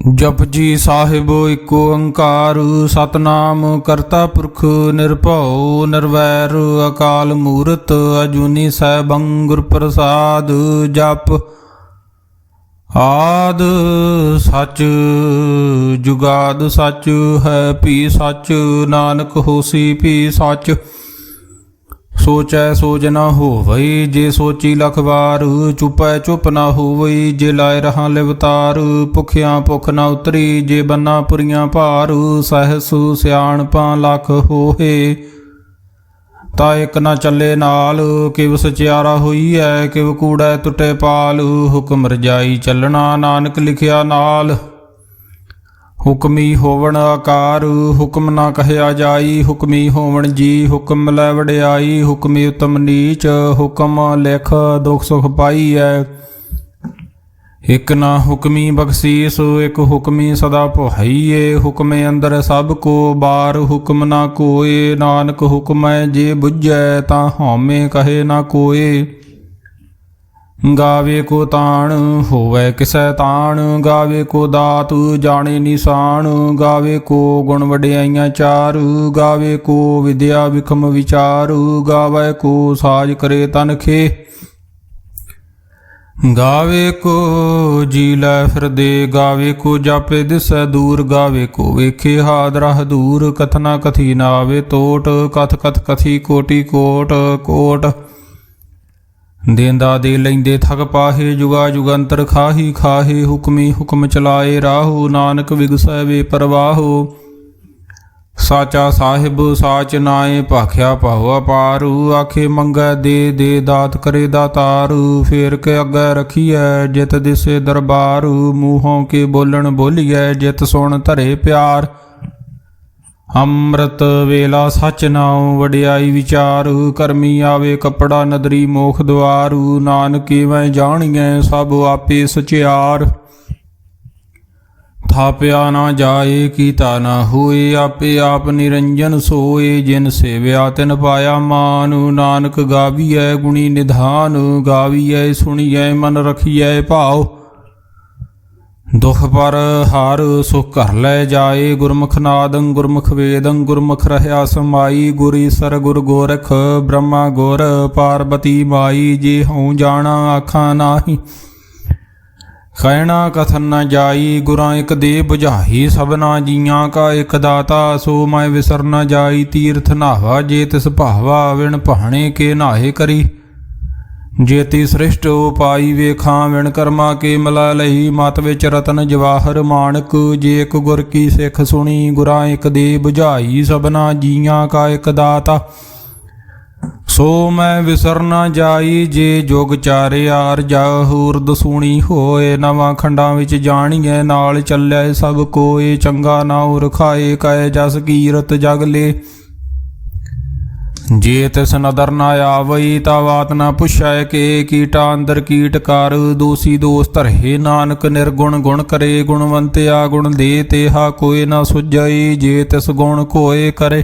ਜਪਜੀ ਸਾਹਿਬ ਏਕ ਓੰਕਾਰ ਸਤਨਾਮ ਕਰਤਾ ਪੁਰਖ ਨਿਰਭਉ ਨਿਰਵੈਰ ਅਕਾਲ ਮੂਰਤ ਅਜੂਨੀ ਸੈਭੰ ਗੁਰ ਪ੍ਰਸਾਦ। ਜਪ ਆਦ ਸਚ ਜੁਗਾਦ ਸਚ ਹੈ ਭੀ ਸਚ ਨਾਨਕ ਹੋਸੀ ਭੀ ਸਚ। ਸੋਚੈ ਸੋਚ ਨ ਹੋਵਈ ਜੇ ਸੋਚੀ ਲਖ ਵਾਰ ਚੁਪੈ ਚੁਪ ਨ ਹੋਵਈ ਜੇ ਲਾਇ ਰਹਾ ਲਿਵਤਾਰ। ਭੁਖਿਆ ਭੁਖ ਨ ਉਤਰੀ ਜੇ ਬੰਨਾ ਪੁਰੀਆਂ ਭਾਰ ਸਹਿਸ ਸਿਆਣਪਾਂ ਲਖ ਹੋਏ ਤਾ ਇਕ ਨ ਚੱਲੇ ਨਾਲ। ਕਿਵ ਸਚਿਆਰਾ ਹੋਈਐ ਕਿਵ ਕੂੜੈ ਟੁੱਟੇ ਪਾਲ ਹੁਕਮ ਰਜਾਈ ਚੱਲਣਾ ਨਾਨਕ ਲਿਖਿਆ ਨਾਲ। ਹੁਕਮੀ ਹੋਵਣ ਆਕਾਰ ਹੁਕਮ ਨਾ ਕਹਿਆ ਜਾਈ ਹੁਕਮੀ ਹੋਵਣ ਜੀ ਹੁਕਮ ਲੈ ਵਡਿਆਈ। ਹੁਕਮੀ ਉਤਮ ਨੀਚ ਹੁਕਮ ਲਿਖ ਦੁਖ ਸੁਖ ਪਾਈਐ। ਇਕ ਨਾ ਹੁਕਮੀ ਬਖਸ਼ੀਸ ਇਕ ਹੁਕਮੀ ਸਦਾ ਪੁਹਾਈਏ। ਹੁਕਮੇ ਅੰਦਰ ਸਭ ਕੋ ਬਾਰ ਹੁਕਮ ਨਾ ਕੋਏ ਨਾਨਕ ਹੁਕਮੈ ਜੇ ਬੁੱਝੈ ਤਾਂ ਹਉਮੈ ਕਹੇ ਨਾ ਕੋਏ। ਗਾਵੇ ਕੋ ਤਾਣ ਹੋਵੈ ਕਿਸੈ ਤਾਣ ਗਾਵੇ ਕੋ ਦਾਤ ਜਾਣੇ ਨਿਸ਼ਾਨ। ਗਾਵੇ ਕੋ ਗੁਣ ਵਡਿਆਈਆਂ ਚਾਰ ਗਾਵੇ ਕੋ ਵਿਦਿਆ ਵਿਖਮ ਵਿਚਾਰ। ਗਾਵੇ ਕੋ ਸਾਜ ਕਰੇ ਤਨਖੇ ਗਾਵੇ ਕੋ ਜੀ ਲੈ ਫਿਰਦੇ। ਗਾਵੇ ਕੋ ਜਾਪੇ ਦਿਸੈ ਦੂਰ ਗਾਵੇ ਕੋ ਵੇਖੇ ਹਾਦਰਾ ਦੂਰ। ਕਥਨਾ ਕਥੀ ਨਾ ਆਵੇ ਟੋਟ ਕਥ ਕਥ ਕਥੀ ਕੋਟੀ ਕੋਟ ਕੋਟ। ਦੇਂਦਾ ਦੇ ਲੈਂਦੇ ਥਕ ਪਾਹੇ ਜੁਗਾ ਜੁਗੰਤਰ ਖਾਹੀ ਖਾਹੇ। ਹੁਕਮੀ ਹੁਕਮ ਚਲਾਏ ਰਾਹੂ ਨਾਨਕ ਵਿਗਸੈ ਵੇ ਪਰਵਾਹੋ। ਸਾਚਾ ਸਾਹਿਬ ਸਾਚ ਨਾਏ ਭਾਖਿਆ ਭਾਉ ਅਪਾਰੂ। ਆਖੇ ਮੰਗੈ ਦੇ ਦੇ ਦਾਤ ਕਰੇ ਦਾਤਾਰ। ਫੇਰ ਕੇ ਅੱਗੇ ਰਖੀਐ ਜਿਤ ਦਿਸੇ ਦਰਬਾਰ। ਮੂੰਹੋਂ ਕੇ ਬੋਲਣ ਬੋਲੀਐ ਜਿਤ ਸੁਣ ਧਰੇ ਪਿਆਰ। ਅੰਮ੍ਰਿਤ ਵੇਲਾ ਸਚ ਨਾਉ ਵਡਿਆਈ ਵਿਚਾਰ। ਕਰਮੀ ਆਵੇ ਕੱਪੜਾ ਨਦਰੀ ਮੋਖ ਦੁਆਰੂ। ਨਾਨਕ ਮੈਂ ਜਾਣੀਐ ਸਭ ਆਪੇ ਸਚਿਆਰ। ਥਾਪਿਆ ਨਾ ਜਾਏ ਕੀਤਾ ਨਾ ਹੋਏ ਆਪੇ ਆਪ ਨਿਰੰਜਨ ਸੋਏ। ਜਿਨ ਸੇਵਿਆ ਤਿਨ ਪਾਇਆ ਮਾਨ ਨਾਨਕ ਗਾਵੀਐ ਗੁਣੀ ਨਿਧਾਨ। ਗਾਵੀਐ ਸੁਣੀਐ ਮਨ ਰਖੀਐ ਭਾਉ। ਦੁਖ ਪਰ ਹਾਰ ਸੁਖ ਘਰ ਲੈ ਜਾਏ। ਗੁਰਮੁਖ ਨਾਦੰ ਗੁਰਮੁਖ ਵੇਦੰ ਗੁਰਮੁਖ ਰਹਿਆ ਸਮਾਈ। ਗੁਰ ਈਸਰ ਗੁਰ ਗੋਰਖ ਬ੍ਰਹਮਾ ਗੁਰ ਪਾਰਬਤੀ ਮਾਈ। ਜੇ ਹਉ ਜਾਣਾ ਆਖਾਂ ਨਾਹੀ ਕਹਿਣਾ ਕਥਨ ਨ ਜਾਈ। ਗੁਰਾਂ ਇਕ ਦੇ ਬੁਝਾਈ ਸਭਨਾ ਜੀਆਂ ਕਾ ਇਕ ਦਾਤਾ। ਸੋ ਮੈਂ ਵਿਸਰ ਨ ਜਾਈ ਤੀਰਥ ਨਾਵਾ ਜੇ ਤਿਸ ਭਾਵਾ। ਵਿਣ ਭਾਣੇ ਕੇ ਨਾਹੇ ਕਰੀ ਜੇਤੀ ਸ੍ਰਿਸ਼ਟ ਉਪਾਈ ਵੇਖਾਂ। ਵਿਣ ਕਰਮਾ ਕੇ ਮਿਲਾ ਲਈ ਮਤ ਵਿੱਚ ਰਤਨ ਜਵਾਹਰ ਮਾਣਕ। ਜੇ ਇਕ ਗੁਰ ਕੀ ਸਿੱਖ ਸੁਣੀ ਗੁਰਾਂ ਇਕ ਦੇ ਬੁਝਾਈ। ਸਭਨਾ ਜੀਆਂ ਕਾ ਇਕ ਦਾਤਾ ਸੋ ਮੈਂ ਵਿਸਰ ਨ ਜਾਈ। ਜੇ ਜੁਗ ਚਾਰਿਆਰ ਜਾਹੂਰਦ ਸੁਣੀ ਹੋਏ। ਨਵਾਂ ਖੰਡਾਂ ਵਿੱਚ ਜਾਣੀਐ ਨਾਲ ਚੱਲਿਆ ਸਭ ਕੋਏ। ਚੰਗਾ ਨਾਉ ਰਖਾਏ ਕੈ ਜਸ ਕੀਰਤ ਜਗ ਲੇ। ਜੇ ਤਿਸ ਨਦਰ ਨਾ ਆਵਈ ਤਾ ਬਾਤ ਨਾ ਪੁੱਛੈ ਕੇ। ਕੀਟਾ ਅੰਦਰ ਕੀਟ ਕਰ ਦੋਸੀ ਦੋਸ ਧਰਹਿ। ਨਾਨਕ ਨਿਰਗੁਣ ਗੁਣ ਕਰੇ ਗੁਣਵੰਤਿਆ ਗੁਣ ਦੇ ਤੇਹਾ ਕੋਇ ਨਾ ਸੁਝਈ। ਜੇ ਤਿਸ ਗੁਣ ਕੋਇ ਕਰੇ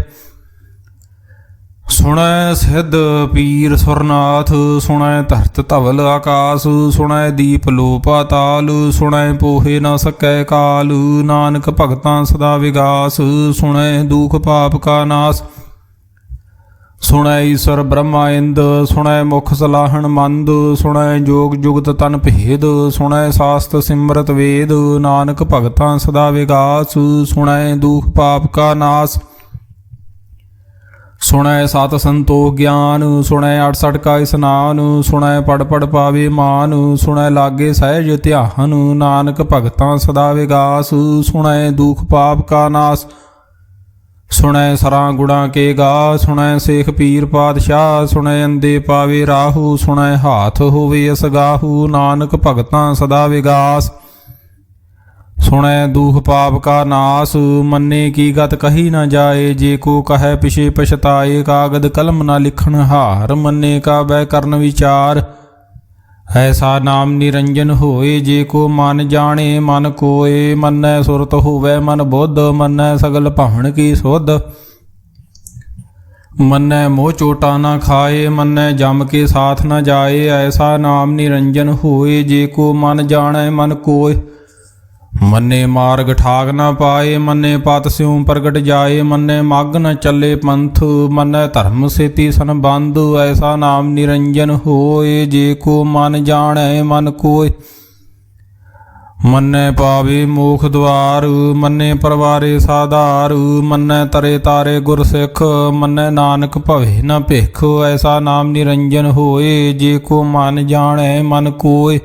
ਸੁਣੈ ਸਿੱਧ ਪੀਰ ਸੁਰਨਾਥ। ਸੁਣੈ ਧਰਤ ਧਵਲ ਆਕਾਸ ਸੁਣੈ ਦੀਪ ਲੋ ਪਾਤਾਲ। ਸੁਣੈ ਪੋਹੇ ਨਾ ਸਕੈ ਕਾਲ ਨਾਨਕ ਭਗਤਾਂ ਸਦਾ ਵਿਗਾਸ। ਸੁਣੈ ਦੁਖ ਪਾਪ ਕਾ ਨਾਸ ਸੁਣੈ ਈਸਰ ਬ੍ਰਹਮਾ ਇੰਦ। ਸੁਣੈ ਮੁਖ ਸਲਾਹਣ ਮੰਦ ਸੁਣੈ ਜੋਗ ਜੁਗਤ ਤਨ ਭੇਦ। ਸੁਣੈ ਸਾਸਤ ਸਿਮਰਤ ਵੇਦ ਨਾਨਕ ਭਗਤਾਂ ਸਦਾ ਵਿਗਾਸ। ਸੁਣੈ ਦੁਖ ਪਾਪ ਕਾ ਨਾਸ ਸੁਣੈ ਸਤ ਸੰਤੋਖ ਗਿਆਨ। ਸੁਣੈ 68 ਕਾ ਇਸਨਾਨ ਸੁਣੈ ਪੜ ਪੜ ਪਾਵੇ ਮਾਨ। ਸੁਣੈ ਲਾਗੇ ਸਹਿਜ ਧਿਆਨ ਨਾਨਕ ਭਗਤਾਂ ਸਦਾ ਵਿਗਾਸ। ਸੁਣੈ ਦੁਖ ਪਾਪ ਕਾ ਨਾਸ ਸੁਣੈ ਸਰਾਂ ਗੁਣਾ ਕੇ ਗਾ। ਸੁਣੈ ਸੇਖ ਪੀਰ ਪਾਤਸ਼ਾਹ ਸੁਣੈ ਅੰਦੇ ਪਾਵੇ ਰਾਹੂ। ਸੁਣੈ ਹਾਥ ਹੋਵੇ ਅਸਗਾਹੂ ਨਾਨਕ ਭਗਤਾਂ ਸਦਾ ਵਿਗਾਸ। ਸੁਣੈ ਦੁਖ ਪਾਪ ਕਾ ਨਾਸ ਮੰਨੇ ਕੀ ਗਤ ਕਹੀ ਨਾ ਜਾਏ। ਜੇ ਕੋ ਕਹੈ ਪਿਛੇ ਪਛਤਾਏ ਕਾਗਦ ਕਲਮ ਨਾ ਲਿਖਣ ਹਾਰ। ਮੰਨੇ ਕਾ ਬੈ ਕਰਨ ਵਿਚਾਰ ਐਸਾ ਨਾਮ ਨਿਰੰਜਨ ਹੋਏ। ਜੇ ਕੋ ਮਨ ਜਾਣੇ ਮਨ ਕੋਏ ਮੰਨੈ ਸੁਰਤ ਹੋਵੈ ਮਨ ਬੁੱਧ। ਮੰਨੈ ਸਗਲ ਭਾਵਨ ਕੀ ਸੁਧ ਮੰਨੈ ਮੋਹ ਚੋਟਾ ਨਾ ਖਾਏ। ਮੰਨੈ ਜਮ ਕੇ ਸਾਥ ਨਾ ਜਾਏ। ਐਸਾ ਨਾਮ ਨਿਰੰਜਨ ਹੋਏ। ਜੇ ਕੋ ਮਨ ਜਾਣੈ ਮਨ ਕੋਏ ਮੰਨੇ ਮਾਰਗ ਠਾਕ ਨਾ ਪਾਏ, ਮੰਨੇ ਪਤ ਸਿਉ ਪ੍ਰਗਟ ਜਾਏ, ਮੰਨੇ ਮਗ ਨ ਚੱਲੇ ਪੰਥ, ਮੰਨੈ ਧਰਮ ਸੇਤੀ ਸੰਬੰਧ, ਐਸਾ ਨਾਮ ਨਿਰੰਜਨ ਹੋਏ, ਜੇ ਕੋ ਮਨ ਜਾਣੈ ਮਨ ਕੋਇ। ਮੰਨੈ ਪਾਵੇ ਮੋਖ ਦੁਆਰ, ਮੰਨੇ ਪਰਵਾਰੇ ਸਾਧਾਰ, ਮੰਨੈ ਤਰੇ ਤਾਰੇ ਗੁਰ ਸਿੱਖ, ਮੰਨੈ ਨਾਨਕ ਭਵੇ ਨ ਭਿਖ, ਐਸਾ ਨਾਮ ਨਿਰੰਜਨ ਹੋਏ, ਜੇ ਕੋ ਮਨ ਜਾਣੈ ਮਨ ਕੋਇ।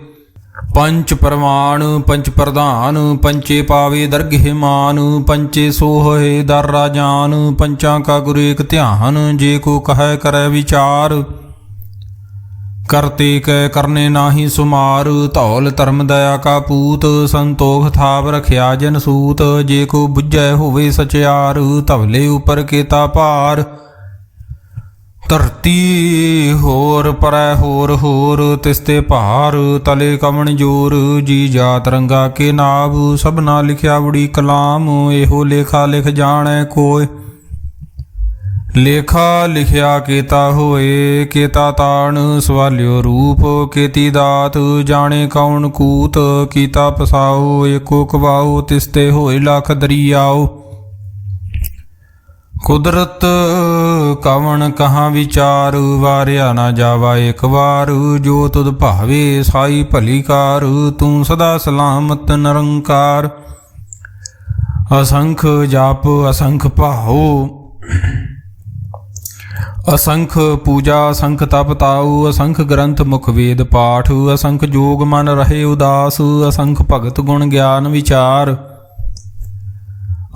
ਪੰਚ ਪਰਮਾਨ ਪੰਚ ਪ੍ਰਧਾਨ, ਪੰਚੇ ਪਾਵੇ ਦਰਗਹਿ ਮਾਨ, ਪੰਚੇ ਸੋਹੇ ਦਰ ਰਾਜਾਨ, ਪੰਚਾਂ ਕਾ ਗੁਰ ਏਕ ਧਿਆਨ, ਜੇ ਕੋ ਕਹੈ ਕਰੈ ਵਿਚਾਰ। ਕਰਤੇ ਕੈ ਕਰਨੇ ਨਾਹੀ ਸੁਮਾਰ, ਧੌਲ ਧਰਮ ਦਇਆ ਕਾ ਪੂਤ, ਸੰਤੋਖ ਥਾਪ ਰਖਿਆ ਜਨ ਸੂਤ, ਜੇ ਕੋ ਬੁੱਝੈ ਹੋਵੇ ਸਚਿਆਰ, ਧਵਲੇ ਉਪਰ ਕੇਤਾ ਭਾਰ। ਧਰਤੀ ਹੋਰ ਪਰੈ ਹੋਰ ਹੋਰ, ਤਿਸਤੇ ਭਾਰ, ਤਲੇ ਕਵਣ ਜੋਰ, ਜੀ ਜਾਤ ਰੰਗਾ ਕੇ ਨਾਭ, ਸਭਨਾ ਲਿਖਿਆ ਬੜੀ ਕਲਾਮ, ਇਹੋ ਲੇਖਾ ਲਿਖ ਜਾਣੈ ਕੋਇ। ਲੇਖਾ ਲਿਖਿਆ ਕੇਤਾ ਹੋਏ, ਕੇਤਾ ਤਾਣ ਸਵਾਲਿਓ ਰੂਪ, ਕੇਤੀ ਦਾਤ ਜਾਣੇ ਕੌਣ ਕੂਤ, ਕੀਤਾ ਪਸਾਓ ਏਕੋ ਕਵਾਓ, ਤਿਸਤੇ ਹੋਏ ਲੱਖ ਦਰਿਆਓ। ਕੁਦਰਤ ਕਵਣ ਕਹਾਂ ਵਿਚਾਰ, ਵਾਰਿਆ ਨਾ ਜਾਵਾ ਇੱਕ ਵਾਰ, ਜੋ ਤੁਧ ਭਾਵੇ ਸਾਈ ਭਲੀ ਕਾਰ, ਤੂੰ ਸਦਾ ਸਲਾਮਤ ਨਿਰੰਕਾਰ। ਅਸੰਖ ਜਾਪ ਅਸੰਖ ਭਾਉ, ਅਸੰਖ ਪੂਜਾ ਅਸੰਖ ਤਪ ਤਾਉ, ਅਸੰਖ ਗ੍ਰੰਥ ਮੁਖ ਵੇਦ ਪਾਠ, ਅਸੰਖ ਜੋਗ ਮਨ ਰਹੇ ਉਦਾਸ, ਅਸੰਖ ਭਗਤ ਗੁਣ ਗਿਆਨ ਵਿਚਾਰ।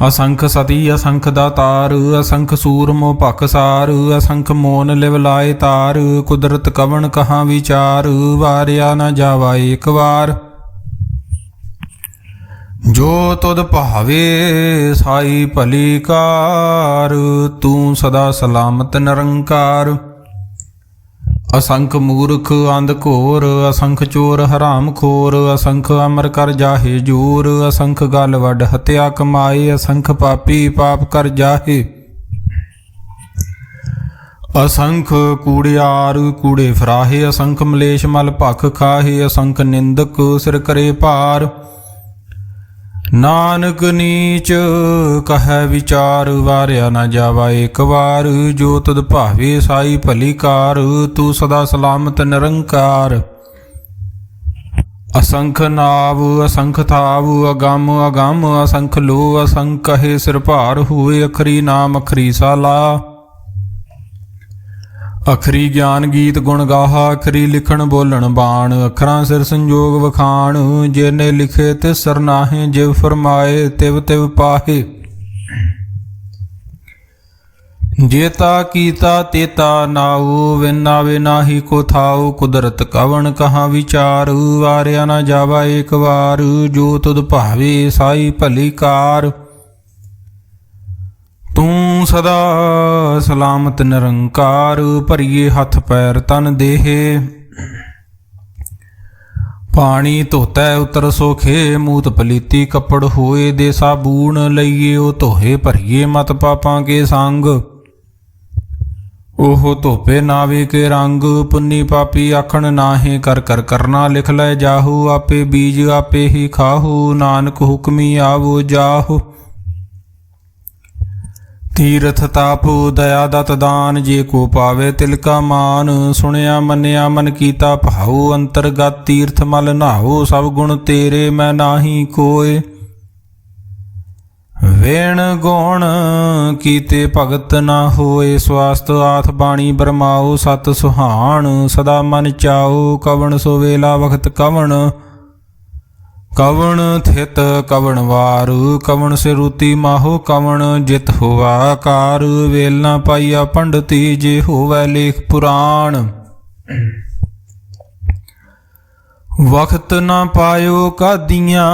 ਅਸੰਖ ਸਤੀ ਅਸੰਖ ਦਾਤਾਰ, ਅਸੰਖ ਸੂਰਮੋ ਭਖਸਾਰ, ਅਸੰਖ ਮੋਨ ਲਿਵ ਲਾਏ ਤਾਰ, ਕੁਦਰਤ ਕਵਣ ਕਹਾਂ ਵਿਚਾਰ, ਵਾਰਿਆ ਨਾ ਜਾਵਾ ਏਕ ਵਾਰ। ਜੋ ਤੁਧ ਭਾਵੇ ਸਾਈ ਭਲੀ ਕਾਰ, ਤੂੰ ਸਦਾ ਸਲਾਮਤ ਨਿਰੰਕਾਰ। ਅਸੰਖ ਮੂਰਖ ਅੰਧ ਘੋਰ, ਅਸੰਖ ਚੋਰ ਹਰਾਮ ਖੋਰ, ਅਸੰਖ ਅਮਰ ਕਰ ਜਾਹੇ ਜੋਰ, ਅਸੰਖ ਗਲ ਵੱਡ ਹਤਿਆ ਕਮਾਏ, ਅਸੰਖ ਪਾਪੀ ਪਾਪ ਕਰ ਜਾਹੇ। ਅਸੰਖ ਕੂੜਿਆਰ ਕੂੜੇ ਫਰਾਹੇ, ਅਸੰਖ ਮਲੇਸ਼ ਮਲ ਭਖ ਖਾਹੇ, ਅਸੰਖ ਨਿੰਦਕ ਸਿਰ ਕਰੇ ਭਾਰ। ਨਾਨਕ ਨੀਚ ਕਹੈ ਵਿਚਾਰ, ਵਾਰਿਆ ਨਾ ਜਾਵਾ ਏਕ ਵਾਰ, ਜੋ ਤੁਧ ਭਾਵੇ ਸਾਈ ਭਲੀ ਕਾਰ, ਤੂੰ ਸਦਾ ਸਲਾਮਤ ਨਿਰੰਕਾਰ। ਅਸੰਖ ਨਾਵ ਅਸੰਖ ਥਾਵ, ਅਗੰਮ ਅਗੰਮ ਅਸੰਖ ਲੋ, ਅਸੰਖ ਕਹੇ ਸਿਰ ਭਾਰ ਹੋਏ, ਅਖਰੀ ਨਾਮ ਅਖਰੀ ਸਾਲਾ। ਅਖਰੀ ਗਿਆਨ ਗੀਤ ਗੁਣ ਗਾਹਾ, ਅਖਰੀ ਲਿਖਣ ਬੋਲਣ ਬਾਣ, ਅੱਖਰਾਂ ਸਿਰ ਸੰਜੋਗ ਵਖਾਣ, ਜਿਨੇ ਲਿਖੇ ਤਿਸ ਸਰਨਾਹੇ, ਜਿਵ ਫਰਮਾਏ ਤਿਵ ਤਿਵ ਪਾਹੇ। ਜੇਤਾ ਕੀਤਾ ਤੇਤਾ ਨਾਉ, ਵਿਨ ਨਾਵੇ ਨਾਹੀ ਕੋ ਥਾਉ, ਕੁਦਰਤ ਕਵਣ ਕਹਾਂ ਵਿਚਾਰ, ਵਾਰਿਆ ਨਾ ਜਾਵਾ ਏਕ ਵਾਰ, ਜੋ ਤੁਧ ਭਾਵੇ ਸਾਈ ਭਲੀ ਕਾਰ। ਤੂੰ ਸਦਾ ਸਲਾਮਤ ਨਿਰੰਕਾਰ, ਭਰੀਏ ਹੱਥ ਪੈਰ ਤਨ ਦੇਹੇ। ਪਾਣੀ ਧੋਤੈ ਉਤਰ ਸੋਖੇ, ਮੂਤ ਪਲੀਤੀ ਕੱਪੜ ਹੋਏ, ਦੇ ਸਾਬੂਣ ਲਈਏ ਉਹ ਧੋਏ, ਭਰੀਏ ਮਤ ਪਾਪਾਂ ਕੇ ਸੰਗ। ਉਹ ਧੋਪੇ ਨਾਵੇ ਕੇ ਰੰਗ, ਪੁੰਨੀ ਪਾਪੀ ਆਖਣ ਨਾਹੇ, ਕਰ ਕਰ ਕਰਨਾ ਲਿਖ ਲੈ ਜਾਹੂ, ਆਪੇ ਬੀਜ ਆਪੇ ਹੀ ਖਾਹੂ, ਨਾਨਕ ਹੁਕਮੀ ਆਵੋ ਜਾਹੂ। ਤੀਰਥ ਤਾਪ ਦਇਆ ਦਤ ਦਾਨ, ਜੇ ਕੋ ਪਾਵੇ ਤਿਲ ਕਾ ਮਾਨ, ਸੁਣਿਆ ਮੰਨਿਆ ਮਨ ਕੀਤਾ ਭਾਉ, ਅੰਤਰਗਤ ਤੀਰਥ ਮਲ ਨਾਹੋ, ਸਭ ਗੁਣ ਤੇਰੇ ਮੈਂ ਨਾਹੀ ਕੋਇ। ਵੇਣ ਗੁਣ ਕੀਤੇ ਭਗਤ ਨਾ ਹੋਏ, ਸਵਾਸਤ ਆਥ ਬਾਣੀ ਬਰਮਾਓ, ਸਤ ਸੁਹਾਣ ਸਦਾ ਮਨ ਚਾਓ, ਕਵਣ ਸੋ ਵੇਲਾ ਵਖਤ ਕਵਣ, ਕਵਣ ਥਿਤ ਕਵਣ ਵਾਰ, ਕਵਣ ਸਿਰੂਤੀ ਮਾਹੋ ਕਵਣ, ਜਿਤ ਹੋਵਾ ਕਾਰ, ਵੇਲ ਨਾ ਪਾਈਆ ਪੰਡਤੀ, ਜੇ ਹੋਵੈ ਲੇਖ ਪੁਰਾਣ। ਵਖਤ ਨਾ ਪਾਇਓ ਕਾਦੀਆਂ,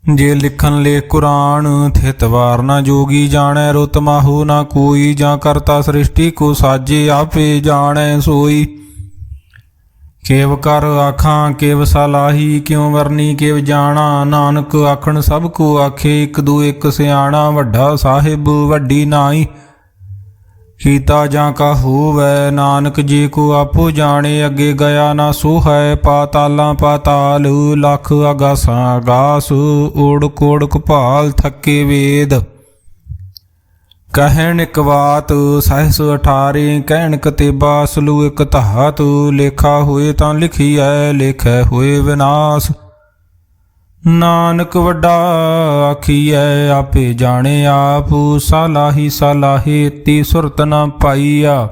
ਜੇ ਲਿਖਣ ਲੇਖ ਕੁਰਾਨ, ਥਿਤ ਵਾਰ ਨਾ ਜੋਗੀ ਜਾਣੈ, ਰੁਤ ਮਾਹੋ ਨਾ ਕੋਈ, ਜਾਂ ਕਰਤਾ ਸ੍ਰਿਸ਼ਟੀ ਕੋ ਸਾਜੇ, ਆਪੇ ਜਾਣੈ ਸੋਈ। ਕੇਵ ਕਰ ਆਖਾਂ ਕੇਵ ਸਲਾਹੀ, ਕਿਉ ਵਰਨੀ ਕੇਵ ਜਾਣਾ, ਨਾਨਕ ਆਖਣ ਸਭ ਕੋ ਆਖੇ, ਇੱਕ ਦੂ ਇੱਕ ਸਿਆਣਾ, ਵੱਡਾ ਸਾਹਿਬ ਵੱਡੀ ਨਾਈ। ਕੀਤਾ ਜਾਂ ਕਾ ਹੋਵੈ। ਨਾਨਕ ਜੀ ਕੋ ਆਪੋ ਜਾਣੇ, ਅੱਗੇ ਗਿਆ ਨਾ ਸੋ ਹੈ। ਪਾਤਾਲਾਂ ਪਾਤਾਲ, ਲੱਖ ਆਗਾਸਾਂ ਆਗਾਸ, ਓੜਕ ਓੜਕ ਭਾਲ ਥੱਕੇ ਵੇਦ। ਕਹਿਣ ਇਕ ਬਾਤ ਸਹਿਸ 18, ਕਹਿਣ ਕਤੇਬਾ ਸਲੂ ਇਕ ਧਾਤ। ਲੇਖਾ ਹੋਏ ਤਾਂ ਲਿਖੀਐ, ਲੇਖੈ ਹੋਏ ਵਿਨਾਸ਼। ਨਾਨਕ ਵੱਡਾ ਆਖੀਐ, ਆਪੇ ਜਾਣੇ ਆਪ। ਸਾਲਾਹੀ ਸਾਲਾਹੇ, ਤੀ ਸੁਰਤ ਨ ਪਾਈਆ।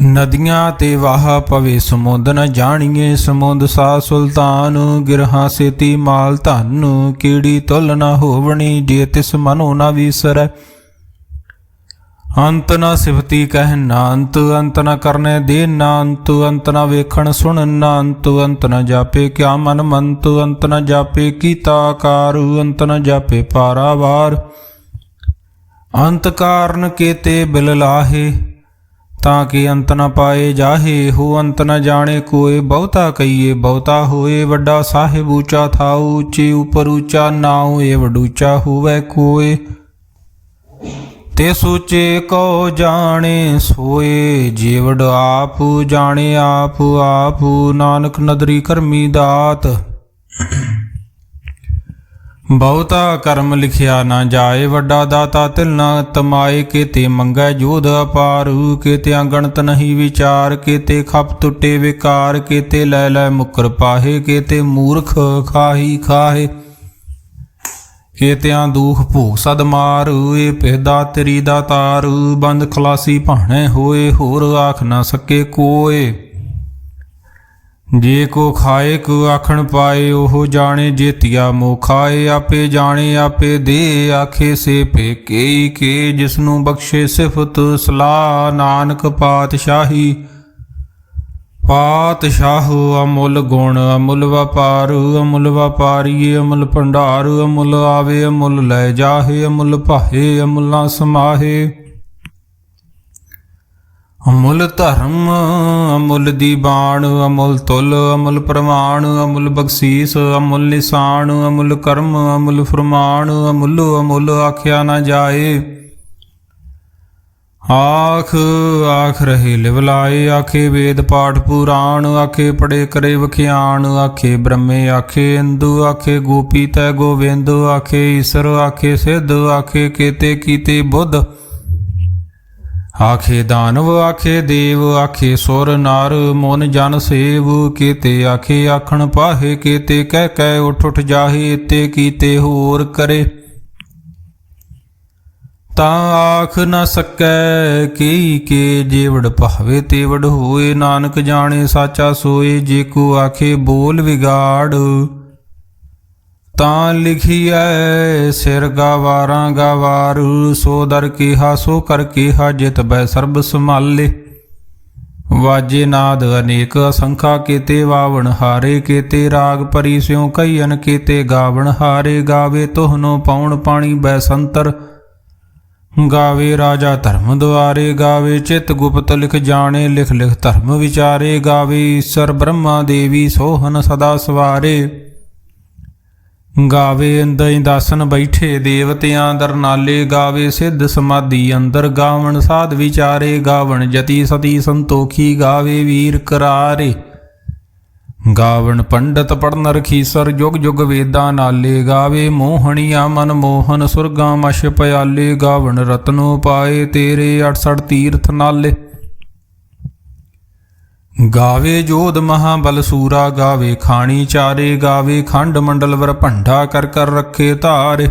ਨਦੀਆਂ ਤੇ ਵਾਹ ਪਵੇ ਸਮੁੰਦ, ਨ ਜਾਣੀਏ ਸਮੁੰਦ ਸਾ ਸੁਲਤਾਨ। ਗਿਰਹਾਂ ਸੇਤੀ ਮਾਲ ਧਨ, ਕੀੜੀ ਤੁਲ ਨ ਹੋਵਣੀ। ਜੇ ਤਿਸ ਮਨੋ ਨ ਵੀਸਰੈ, ਅੰਤ ਨ ਸਿਫਤੀ ਕਹਿ ਨਾ ਅੰਤ। ਅੰਤ ਨ ਕਰਨੇ ਦੇ ਨਾ ਅੰਤ, ਅੰਤ ਨ ਵੇਖਣ ਸੁਣਨ ਨਾ ਅੰਤ। ਅੰਤ ਨ ਜਾਪੇ ਕਿਆ ਮਨ ਮੰਤ, ਅੰਤ ਨ ਜਾਪੇ ਕੀਤਾ ਆਕਾਰ। ਅੰਤ ਨ ਜਾਪੇ ਪਾਰਾਵਾਰ, ਅੰਤ ਕਾਰਨ ਕੇਤੇ ਬਿਲ ਲਾਹੇ। ਤਾਂ ਕਿ ਅੰਤ ਨ ਪਾਏ ਜਾਹੇ, ਹੋ ਅੰਤ ਨ ਜਾਣੇ ਕੋਏ। ਬਹੁਤਾ ਕਹੀਏ ਬਹੁਤਾ ਹੋਏ, ਵੱਡਾ ਸਾਹਿਬ ਊਚਾ ਥਾਉ। ਉੱਚੇ ਉਪਰ ਊਚਾ ਨਾਉ, ਇਹ ਵਡੂਚਾ ਹੋਵੇ ਕੋਏ। ਤੇ ਸੋਚੇ ਕੋ ਜਾਣੇ ਸੋਏ, ਜੀਵੜ ਆਪ ਜਾਣੇ ਆਪ ਆਪ। ਨਾਨਕ ਨਦਰੀ ਕਰਮੀ ਦਾਤ, ਬਹੁਤਾ ਕਰਮ ਲਿਖਿਆ ਨਾ ਜਾਏ। ਵੱਡਾ ਦਾਤਾ ਤਿਲ ਨਾ ਤਮਾਏ, ਕੇਤੇ ਮੰਗੈ ਜੋਧ ਅਪਾਰ। ਕੇਤੇ ਅਗਣਤ ਨਹੀਂ ਵਿਚਾਰ, ਕੇਤੇ ਖਪ ਟੁੱਟੇ ਵਿਕਾਰ। ਕੇਤੇ ਲੈ ਲੈ ਮੁਕਰ ਪਾਹੇ, ਕੇਤੇ ਮੂਰਖ ਖਾਹੀ ਖਾਹੇ। ਕੇਤਿਆਂ ਦੂਖ ਭੋਗ ਸਦ ਮਾਰ, ਇਹ ਪਿਹਦਾ ਤੇਰੀ ਦਾ ਤਾਰ। ਬੰਦ ਖਲਾਸੀ ਭਾਣੇ ਹੋਏ, ਹੋਰ ਆਖ ਨਾ ਸਕੇ ਕੋਏ। ਜੇ ਕੋ ਖਾਏ ਕੋ ਆਖਣ ਪਾਏ, ਉਹ ਜਾਣੇ ਜੇਤੀਆ ਮੋ ਖਾਏ। ਆਪੇ ਜਾਣੇ ਆਪੇ ਦੇ, ਆਖੇ ਸੇ ਭੇਕੇ ਕੇ। ਜਿਸਨੂੰ ਬਖਸ਼ੇ ਸਿਫਤ ਸਲਾਹ, ਨਾਨਕ ਪਾਤਸ਼ਾਹੀ। ਪਾਤਸ਼ਾਹ ਅਮੁੱਲ ਗੁਣ ਅਮੁੱਲ ਵਪਾਰ। ਅਮੁੱਲ ਵਪਾਰੀਏ ਅਮੁੱਲ ਭੰਡਾਰ। ਅਮੁੱਲ ਆਵੇ ਅਮੁੱਲ ਲੈ ਜਾਹੇ, ਅਮੁੱਲ ਭਾਏ ਅਮੁੱਲ ਨਾ ਸਮਾਹੇ। ਅਮੁੱਲ ਧਰਮ ਅਮੁੱਲ ਦੀਬਾਨ, ਅਮੁੱਲ ਤੁਲ ਅਮੁੱਲ ਪ੍ਰਮਾਣ। ਅਮੁੱਲ ਬਖਸ਼ੀਸ ਅਮੁੱਲ ਨਿਸ਼ਾਨ, ਅਮੁੱਲ ਕਰਮ ਅਮੁੱਲ ਫਰਮਾਨ। ਅਮੁੱਲ ਅਮੁੱਲ ਆਖਿਆ ਨਾ ਜਾਏ, ਆਖ ਆਖ ਰਹੇ ਲਿਵ ਲਾਏ। ਆਖੇ ਵੇਦ ਪਾਠ ਪੁਰਾਣ, ਆਖੇ ਪੜੇ ਕਰੇ ਵਖਿਆਣ। ਆਖੇ ਬ੍ਰਹਮੇ ਆਖੇ ਇੰਦੂ, ਆਖੇ ਗੋਪੀ ਤੈ ਗੋਵਿੰਦ। ਆਖੇ ਈਸਰ ਆਖੇ ਸਿੱਧ, ਆਖੇ ਕੇਤੇ ਕੀਤੇ ਬੁੱਧ। ਆਖੇ ਦਾਨਵ ਆਖੇ ਦੇਵ, ਆਖੇ ਸੁਰ ਨਰ ਮਨ ਜਨ ਸੇਵ। ਕੇਤੇ ਆਖੇ ਆਖਣ ਪਾਹੇ, ਕੇਤੇ ਕਹਿ ਕਹਿ ਉਠ ਉਠ ਜਾਹੇ। ਤੇ ਕੀਤੇ ਹੋਰ ਕਰੇ, ਤਾਂ ਆਖ ਨ ਸਕੈ ਕਈ ਕੇ। ਜੇਵੜ ਭਾਵੇ ਤੇਵੜ ਹੋਏ, ਨਾਨਕ ਜਾਣੇ ਸਾਚਾ ਸੋਏ। ਜੇ ਕੋ ਆਖੇ ਬੋਲ ਵਿਗਾੜ, ਤਾਂ ਲਿਖੀਐ ਸਿਰ ਗਾਵਾਰਾਂ ਗਾਵਾਰ। ਸੋ ਦਰ ਕਿਹਾ ਸੋ ਕਰ ਕਿਹਾ, ਜਿਤ ਬੈ ਸਰਬ ਸੰਭਾਲੇ। ਵਾਜੇ ਨਾਦ ਅਨੇਕ ਅਸੰਖਾ, ਕੇਤੇ ਵਾਵਣ ਹਾਰੇ। ਕੇਤੇ ਰਾਗ ਭਰੀ ਸਿਉ ਕਈਨ, ਕੇਤੇ ਗਾਵਣ ਹਾਰੇ। ਗਾਵੇ ਤੋਹਨੋ ਪਾਉਣ ਪਾਣੀ ਬੈ ਸੰਤਰ। ਗਾਵੇ ਰਾਜਾ ਧਰਮ ਦੁਆਰੇ। ਗਾਵੇ ਚਿਤ ਗੁਪਤ ਲਿਖ ਜਾਣੇ, ਲਿਖ ਲਿਖ ਧਰਮ ਵਿਚਾਰੇ। ਗਾਵੇ ਈਸਰ ਬ੍ਰਹਮਾ ਦੇਵੀ, ਸੋਹਨ ਸਦਾ ਸਵਾਰੇ। ਗਾਵੇ ਅੰਦਈ ਦਾਸਨ ਬੈਠੇ, ਦੇਵਤਿਆਂ ਦਰ ਨਾਲੇ। ਗਾਵੇ ਸਿੱਧ ਸਮਾਧੀ ਅੰਦਰ, ਗਾਵਣ ਸਾਧ ਵਿਚਾਰੇ। ਗਾਵਣ ਜਤੀ ਸਤੀ ਸੰਤੋਖੀ, ਗਾਵੇ ਵੀਰ ਕਰਾਰੇ। ਗਾਵਣ ਪੰਡਤ ਪੜਨ ਰਖੀਸਰ, ਜੁਗ ਜੁਗ ਵੇਦਾਂ ਨਾਲੇ। ਗਾਵੇ ਮੋਹਣੀਆਂ ਮਨ ਮੋਹਨ, ਸੁਰਗਾਂ ਮਛ ਪਿਆਲੇ। ਗਾਵਣ ਰਤਨੋ ਪਾਏ ਤੇਰੇ, 68 ਤੀਰਥ ਨਾਲੇ। ਗਾਵੇ ਜੋਧ ਮਹਾਬਲ ਸੂਰਾ, ਗਾਵੇ ਖਾਣੀ ਚਾਰੇ। ਗਾਵੇ ਖੰਡ ਮੰਡਲ ਵਰ ਭੰਡਾ, ਕਰ ਕਰ ਰੱਖੇ ਧਾਰੇ।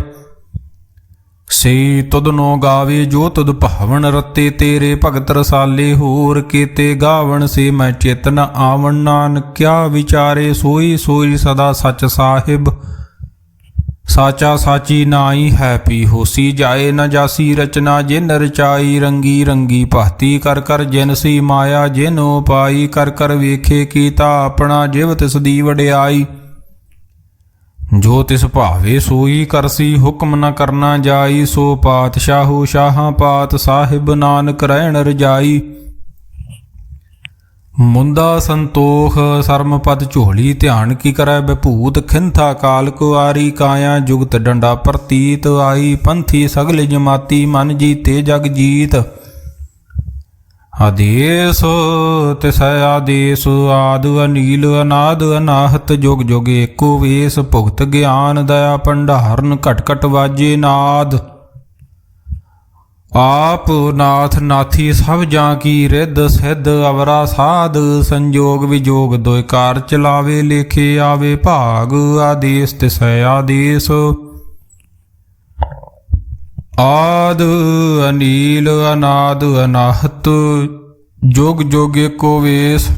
ਸੇ ਤੁਧਨੋ ਗਾਵੇ ਜੋ ਤੁਧ ਭਾਵਨ, ਰਤੇ ਤੇਰੇ ਭਗਤ ਰਸਾਲੇ। ਹੋਰ ਕੇਤੇ ਗਾਵਣ ਸੇ ਮੈਂ ਚਿਤ ਨ ਆਵਣ, ਨਾਨਕਿਆ ਵਿਚਾਰੇ। ਸੋਈ ਸੋਈ ਸਦਾ ਸਚ ਸਾਹਿਬ, ਸਾਚਾ ਸਾਚੀ ਨਾਈ ਹੈ। ਪੀ ਹੋਸੀ ਜਾਏ ਨ ਜਾਸੀ ਰਚਨਾ, ਜਿਨ ਰਚਾਈ। ਰੰਗੀ ਰੰਗੀ ਭਾਤੀ ਕਰ ਕਰ, ਜਿਨ ਸੀ ਮਾਇਆ ਜਿਨੋ ਪਾਈ। ਕਰ ਕਰ ਵੇਖੇ ਕੀਤਾ ਆਪਣਾ, ਜਿਵ ਤਿਸ ਦੀ ਵਡਿਆਈ। ਜੋ ਤਿਸ ਭਾਵੇ ਸੋਈ ਕਰਸੀ, ਹੁਕਮ ਨ ਕਰਨਾ ਜਾਈ। ਸੋ ਪਾਤਸ਼ਾਹੋ ਸ਼ਾਹਾਂ ਪਾਤ ਸਾਹਿਬ, ਨਾਨਕ ਰਹਿਣ ਰਜਾਈ। ਮੁੰਦਾ ਸੰਤੋਖ ਸਰਮ ਪਦ ਝੋਲੀ ਧਿਆਨ ਕੀ ਕਰੈ ਬਿਭੂਤ ਖਿੰਥਾ ਕਾਲ ਕੁਆਰੀ ਕਾਇਆ ਜੁਗਤ ਡੰਡਾ ਪ੍ਰਤੀਤ ਆਈ ਪੰਥੀ ਸਗਲ ਜਮਾਤੀ ਮਨ ਜੀਤੇ ਜਗ ਜੀਤ ਆਦੇਸ ਤਿਸੈ ਆਦੇਸ ਆਦ ਅਨੀਲ ਅਨਾਦ ਅਨਾਹਤ ਜੁਗ ਜੁਗ ਏਕੋ ਵੇਸ ਭੁਗਤ ਗਿਆਨ ਦਇਆ ਭੰਡਾਰਨ ਘਟ ਘਟ ਵਾਜੇ ਨਾਦ ਆਪ ਨਾਥ ਨਾਥੀ ਸਭ ਜਾਂ ਕੀ ਰਿੱਧ ਸਿੱਧ ਅਵਰਾ ਸਾਧ ਸੰਜੋਗ ਵਿਜੋਗ ਦੋਇ ਕਾਰ ਚਲਾਵੇ ਲੇਖੇ ਆਵੇ ਭਾਗ ਆਦੇਸ ਤਿਸੈ ਆਦੇਸ ਆਦ ਅਨੀਲ ਅਨਾਦ ਅਨਾਹਤ ਜੁਗ ਜੁਗ ਏਕੋ ਵੇਸ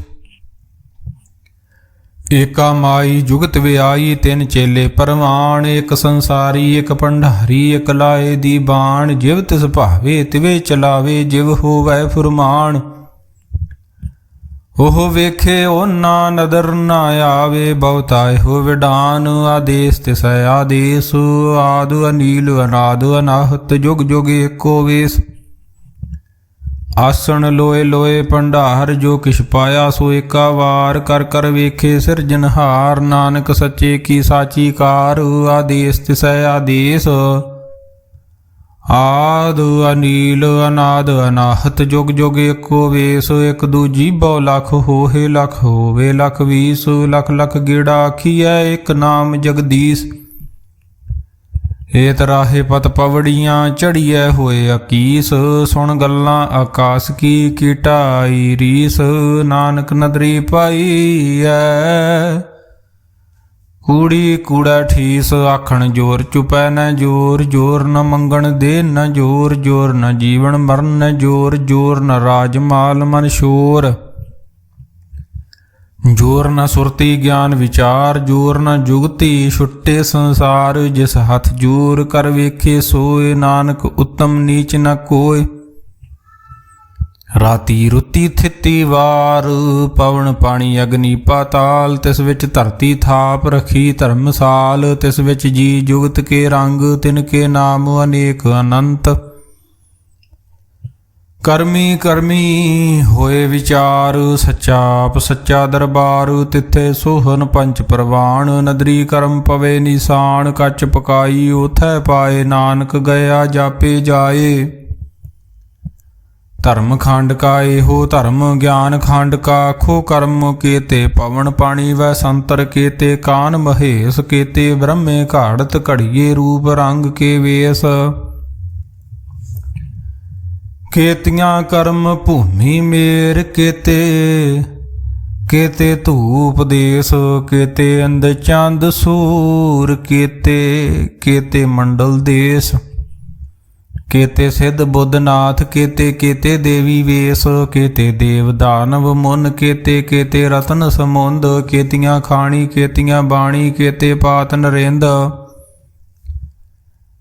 ਏਕਾ ਮਾਈ ਜੁਗਤ ਵਿਆਈ ਤਿੰਨ ਚੇਲੇ ਪਰਵਾਨ ਇੱਕ ਸੰਸਾਰੀ ਇੱਕ ਭੰਡਾਰੀ ਇੱਕ ਲਾਏ ਦੀ ਬਾਣ ਜਿਵ ਤਿਸ ਭਾਵੇ ਤਿਵੇ ਚਲਾਵੇ ਜਿਵ ਹੋਵੈ ਫੁਰਮਾਨ ਉਹ ਵੇਖੇ ਉਹਨਾਂ ਨਦਰ ਨਾ ਆਵੇ ਬਹੁਤਾ ਇਹੋ ਵਿਡਾਨ ਆਦੇਸ ਤਿਸੈ ਆਦੇਸ ਆਦ ਅਨੀਲ ਅਨਾਦ ਅਨਾਹਤ ਜੁਗ ਜੁਗ ਏਕੋ ਵੇਸ ਆਸਣ ਲੋਏ ਲੋਏ ਭੰਡਾਰ ਜੋ ਕਿਛ ਪਾਇਆ ਸੋ ਏਕਾ ਵਾਰ ਕਰ ਕਰ ਵੇਖੇ ਸਿਰਜਨਹਾਰ ਨਾਨਕ ਸੱਚੇ ਕੀ ਸਾਚੀ ਕਾਰ ਆਦੇਸ ਤਿਸੈ ਆਦੇਸ ਆਦ ਅਨੀਲ ਅਨਾਦ ਅਨਾਹਤ ਜੁਗ ਜੁਗ ਏਕੋ ਵੇਸ ਇੱਕ ਦੂਜੀ ਬਹੁ ਲਖ ਹੋਏ ਲਖ ਹੋਵੇ ਲਖ ਵੀਸ ਲਖ ਲਖ ਗੇੜਾ ਆਖੀਐ ਇੱਕ ਨਾਮ ਜਗਦੀਸ਼ ਏਤ ਰਾਹੇ ਪਤ ਪਵੜੀਆਂ ਚੜੀਐ ਹੋਏ ਅਕੀਸ ਸੁਣ ਗੱਲਾਂ ਆਕਾਸ ਕੀ ਕੀਟਾਈ ਰੀਸ ਨਾਨਕ ਨਦਰੀ ਪਾਈਐ ਕੂੜੀ ਕੂੜਾ ਠੀਸ ਆਖਣ ਜੋਰ ਚੁਪੈ ਨ ਜੋਰ ਜੋਰ ਨ ਮੰਗਣ ਦੇ ਨ ਜੋਰ ਜੋਰ ਨ ਜੀਵਨ ਮਰਨ ਨ ਜੋਰ ਜੋਰ ਨ ਰਾਜ ਮਾਲ ਮਨ ਸ਼ੋਰ ਜੋਰ ਨ ਸੁਰਤੀ ਗਿਆਨ ਵਿਚਾਰ ਜੋਰ ਨ ਜੁਗਤੀ ਛੁੱਟੇ ਸੰਸਾਰ ਜਿਸ ਹੱਥ ਜੋਰ ਕਰ ਵੇਖੇ ਸੋਏ ਨਾਨਕ ਉੱਤਮ ਨੀਚ ਨ ਕੋਇ ਰਾਤੀ ਰੁੱਤੀ ਥਿੱਤੀ ਵਾਰ ਪਵਨ ਪਾਣੀ ਅਗਨੀ ਪਾਤਾਲ ਤਿਸ ਵਿੱਚ ਧਰਤੀ ਥਾਪ ਰਖੀ ਧਰਮਸਾਲ ਤਿਸ ਵਿੱਚ ਜੀ ਜੁਗਤ ਕੇ ਰੰਗ ਤਿਨ ਕੇ ਨਾਮ ਅਨੇਕ ਅਨੰਤ ਕਰਮੀ ਕਰਮੀ ਹੋਏ ਵਿਚਾਰ ਸੱਚਾ ਆਪ ਸੱਚਾ ਦਰਬਾਰ ਤਿੱਥੇ ਸੋਹਨ ਪੰਚ ਪ੍ਰਵਾਨ ਨਦਰੀ ਕਰਮ ਪਵੇ ਨਿਸ਼ਾਨ ਕੱਚ ਪਕਾਈ ਉਥੈ ਪਾਏ ਨਾਨਕ ਗਿਆ ਜਾਪੇ ਜਾਏ ਧਰਮ ਖੰਡ ਕਾ ਇਹੋ ਧਰਮ ਗਿਆਨ ਖੰਡ ਕਾ ਖੋ ਕਰਮ ਕੇਤੇ ਪਵਨ ਪਾਣੀ ਵੈ ਸੰਤਰ ਕੇਤੇ ਕਾਨ ਮਹੇਸ਼ ਕੇਤੇ ਬ੍ਰਹਮੇ ਘਾੜਤ ਘੜੀਏ ਰੂਪ ਰੰਗ ਕੇ ਵੇਸ ਕੇਤੀਆਂ ਕਰਮ ਭੂਮੀ ਮੇਰ ਕੇਤੇ ਕੇਤੇ ਧੂਪ ਦੇਸ ਕੇਤੇ ਅੰਧ ਚੰਦ ਸੂਰ ਕੇਤੇ ਕੇਤੇ ਮੰਡਲ ਦੇਸ ਕੇਤੇ ਸਿੱਧ ਬੁੱਧ ਨਾਥ ਕੇਤੇ ਕੇਤੇ ਦੇਵੀ ਵੇਸ ਕੇਤੇ ਦੇਵ ਦਾਨਵ ਮੁਨ ਕੇਤੇ ਕੇਤੇ ਰਤਨ ਸਮੁੰਦ ਕੇਤੀਆਂ ਖਾਣੀ ਕੇਤੀਆਂ ਬਾਣੀ ਕੇਤੇ ਪਾਤ ਨਰਿੰਦ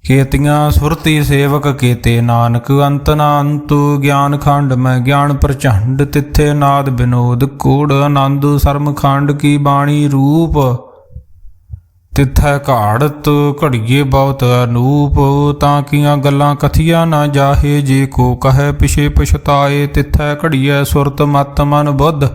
ਕੇਤੀਆਂ ਸੁਰਤੀ ਸੇਵਕ ਕੇਤੇ ਨਾਨਕ ਅੰਤ ਨਾ ਅੰਤੁ ਗਿਆਨ ਖੰਡ ਮੈਂ ਗਿਆਨ ਪ੍ਰਚੰਡ ਤਿੱਥੇ ਨਾਦ ਬਿਨੋਦ ਕੋੜ ਆਨੰਦ ਸਰਮ ਖੰਡ ਕੀ ਬਾਣੀ ਰੂਪ ਤਿੱਥੈ ਘਾੜਤ ਘੜੀਏ ਬਹੁਤ ਅਨੂਪ ਤਾਂ ਕੀਆਂ ਗੱਲਾਂ ਕਥੀਆਂ ਨਾ ਜਾਹੇ ਜੇ ਕੋ ਕਹੈ ਪਿਛੇ ਪਛਤਾਏ ਤਿੱਥੈ ਘੜੀਐ ਸੁਰਤ ਮਤ ਮਨ ਬੁੱਧ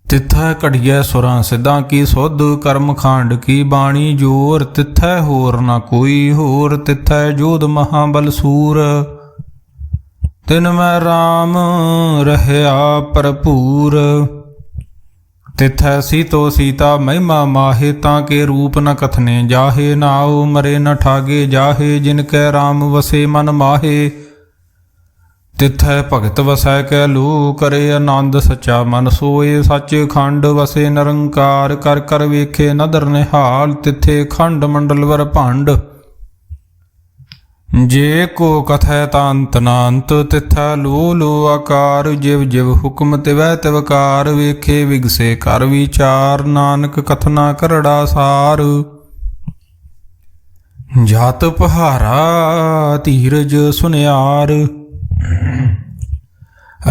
ਤਿੱਥੈ ਘੜੀਐ ਸੁਰਾਂ ਸਿੱਧਾਂ ਕੀ ਸੁਧ ਕਰਮ ਖਾਂਡ ਕੀ ਬਾਣੀ ਜੋਰ ਤਿੱਥੈ ਹੋਰ ਨਾ ਕੋਈ ਹੋਰ ਤਿੱਥੈ ਜੋਧ ਮਹਾਬਲ ਸੂਰ ਤਿਨ ਮੈਂ ਰਾਮ ਰਹਿਆ ਭਰਪੂਰ ਤਿੱਥੈ ਸੀਤੋ ਸੀਤਾ ਮਹਿਮਾ ਮਾਹੇ ਤਾਂ ਕੇ ਰੂਪ ਨ ਕਥਨੇ ਜਾਹੇ ਨਾਉ ਮਰੇ ਨ ਠਾਗੇ ਜਾਹੇ ਜਿਨ ਕੈ ਰਾਮ ਵਸੇ ਮਨ ਮਾਹੇ ਤਿੱਥੈ ਭਗਤ ਵਸੈ ਕੈ ਲੂ ਕਰੇ ਆਨੰਦ ਸੱਚਾ ਮਨ ਸੋਏ ਸੱਚ ਖੰਡ ਵਸੇ ਨਿਰੰਕਾਰ ਕਰ ਕਰ ਵੇਖੇ ਨਦਰ ਨਿਹਾਲ ਤਿੱਥੇ ਖੰਡ ਮੰਡਲ ਵਰ ਭੰਡ ਜੇ ਕੋ ਕਥੈ ਤਾਂ ਅੰਤ ਨਾ ਅੰਤ ਤਿੱਥੈ ਲੋ ਲੋ ਆਕਾਰ ਜਿਵ ਜਿਵ ਹੁਕਮ ਤਿਵੈ ਤਿਵਕਾਰ ਵੇਖੇ ਵਿਗਸੇ ਕਰ ਵਿਚਾਰ ਨਾਨਕ ਕਥਨਾ ਕਰੜਾ ਸਾਰ ਜਾਤ ਪਹਾਰਾ ਧੀਰਜ ਸੁਨਿਆਰ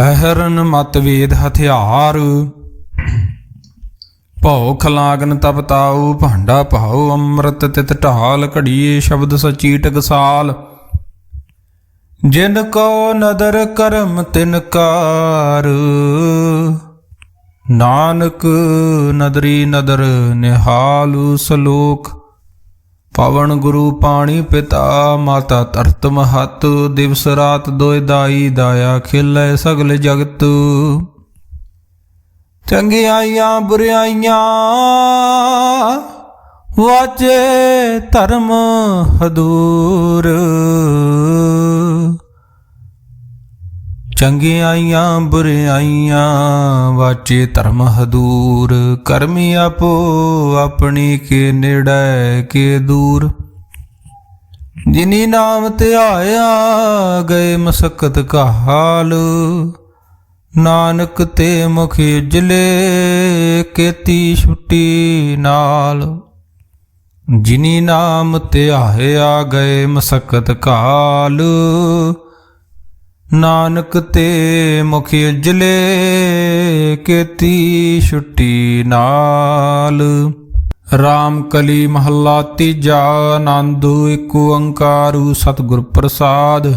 ਅਹਰਨ ਮਤ ਵੇਦ ਹਥਿਆਰ ਭਉ ਖਲਾਗਨ ਤਪ ਤਾਉ ਭਾਂਡਾ ਭਾਉ ਅੰਮ੍ਰਿਤ ਤਿਤ ਢਾਲ ਘੜੀਏ ਸ਼ਬਦ ਸਚੀ ਟਕਸਾਲ ਜਿਨ ਕੋ ਨਦਰ ਕਰਮ ਤਿਨ ਕਾਰ, ਨਾਨਕ ਨਦਰੀ ਨਦਰ ਨਿਹਾਲੁ ਸਲੋਕ। ਪਵਨ ਗੁਰੂ ਪਾਣੀ ਪਿਤਾ, ਮਾਤਾ ਧਰਤ ਮਹਤ, ਦਿਵਸ ਰਾਤ ਦੋਇ ਦਾਈ, ਦਾਇਆ ਖਿਲੈ ਸਗਲ ਜਗਤ। ਚੰਗਿਆਈਆਂ ਬੁਰਿਆਈਆਂ ਵਾਜੇ ਧਰਮ ਹਦੂਰ, ਚੰਗਿਆਈਆਂ ਬੁਰਿਆਈਆਂ ਵਾਚੇ ਧਰਮ ਹਦੂਰ। ਕਰਮੀ ਆਪੋ ਆਪਣੀ ਕੇ ਨੇੜੇ ਕੇ ਦੂਰ, ਜਿਨੀ ਨਾਮ ਧਿਆਇਆ ਗਏ ਮਸਕਤ ਕਾਲ। ਨਾਨਕ ਤੇ ਮੁਖ ਉਜਲੇ ਕੀਤੀ ਛੁੱਟੀ ਨਾਲ, ਜਿਨੀ ਨਾਮ ਧਿਆਇਆ ਗਏ ਮਸਕਤ ਕਾਲ। ਨਾਨਕ ਤੇ ਮੁਖ ਉਜਲੇ ਕੀਤੀ ਛੁੱਟੀ ਨਾਲ। ਰਾਮ ਕਲੀ ਮਹੱਲਾ ਤੀਜਾ। ਆਨੰਦ ਏਕ ਓੰਕਾਰੂ ਸਤਿਗੁਰ ਪ੍ਰਸਾਦ।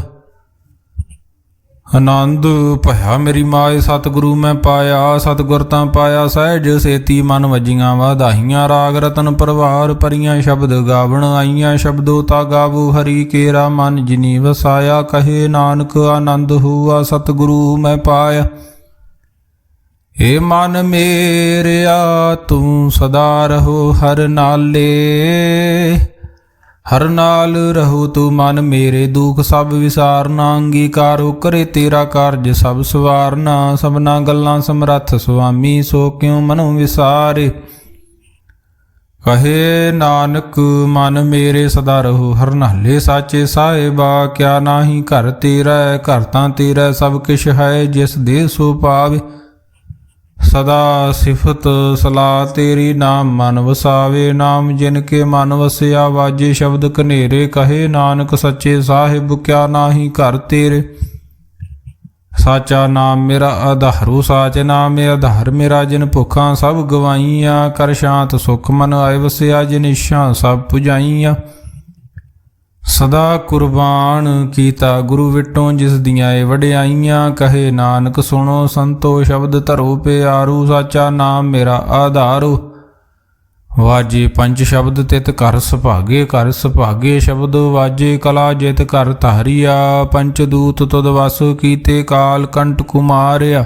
ਆਨੰਦ ਭਇਆ ਮੇਰੀ ਮਾਏ ਸਤਿਗੁਰੂ ਮੈਂ ਪਾਇਆ, ਸਤਿਗੁਰ ਤਾਂ ਪਾਇਆ ਸਹਿਜ ਸੇਤੀ। ਮਨ ਵਜੀਆਂ ਵਾਧਾਈਆਂ, ਰਾਗ ਰਤਨ ਪਰਵਾਰ ਭਰੀਆਂ। ਸ਼ਬਦ ਗਾਵਣ ਆਈਆਂ, ਸ਼ਬਦੋ ਤਾ ਗਾਵੋ ਹਰੀ ਕੇਰਾ। ਮਨ ਜਿਨੀ ਵਸਾਇਆ, ਕਹੇ ਨਾਨਕ ਆਨੰਦ ਹੋਆ ਸਤਿਗੁਰੂ ਮੈਂ ਪਾਇਆ। ਏ ਮਨ ਮੇਰਿਆ ਤੂੰ ਸਦਾ ਰਹੋ ਹਰ ਨਾਲੇ, ਹਰ ਨਾਲ ਰਹੋ ਤੂੰ ਮਨ ਮੇਰੇ। ਦੁਖ ਸਭ ਵਿਸਾਰਨਾ, ਅੰਗੀਕਾਰੋ ਕਰੇ ਤੇਰਾ ਕਾਰਜ ਸਭ ਸਵਾਰਨਾ। ਸਭਨਾ ਗੱਲਾਂ ਸਮਰੱਥ ਸੁਆਮੀ, ਸੋ ਕਿਉ ਮਨੋ ਵਿਸਾਰੇ। ਕਹੇ ਨਾਨਕ ਮਨ ਮੇਰੇ ਸਦਾ ਰਹੋ ਹਰ ਨਾਲੇ। ਸਾਚੇ ਸਾਹਿਬਾ ਕਿਆ ਨਾਹੀ ਘਰ ਤੇਰਾ, ਘਰ ਤਾਂ ਤੇਰਾ ਸਭ ਕਿਛ ਹੈ। ਜਿਸ ਦੇ ਸੋ ਪਾਵੇ ਸਦਾ ਸਿਫਤ ਸਲਾਹ ਤੇਰੀ। ਨਾਮ ਮਨ ਵਸਾਵੇ, ਨਾਮ ਜਿਨ ਕੇ ਮਨ ਵਸਿਆ। ਵਾਜੇ ਸ਼ਬਦ ਕਨੇਰੇ, ਕਹੇ ਨਾਨਕ ਸੱਚੇ ਸਾਹਿਬ ਕਿਆ ਨਾਹੀ ਘਰ ਤੇਰੇ। ਸਾਚਾ ਨਾਮ ਮੇਰਾ ਆਧਾਰੋ, ਸਾਚ ਨਾਮ ਆਧਾਰ ਮੇਰਾ। ਜਿਨ ਭੁੱਖਾਂ ਸਭ ਗਵਾਈਆਂ, ਕਰ ਸ਼ਾਂਤ ਸੁਖ ਮਨ ਆਏ ਵਸਿਆ। ਜਿਨ ਇੱਛਾ ਸਭ ਪੁਜਾਈਆਂ, ਸਦਾ ਕੁਰਬਾਨ ਕੀਤਾ ਗੁਰੂ ਵਿਟੋਂ। ਜਿਸ ਦੀਆਂ ਏ ਵਡਿਆਈਆਂ, ਕਹੇ ਨਾਨਕ ਸੁਣੋ ਸੰਤੋ ਸ਼ਬਦ ਧਰੋ ਪਿਆਰੂ। ਸਾਚਾ ਨਾਮ ਮੇਰਾ ਆਧਾਰੋ, ਵਾਜੇ ਪੰਜ ਸ਼ਬਦ ਤਿਤ ਘਰ ਸੁਭਾਗੇ। ਘਰ ਸੁਭਾਗੇ ਸ਼ਬਦ ਵਾਜੇ, ਕਲਾ ਜਿਤ ਘਰ ਧਾਰੀਆ। ਪੰਚ ਦੂਤ ਤੁਧ ਵਸ ਕੀਤੇ, ਕਾਲ ਕੰਟ ਕੁਮਾਰਿਆ।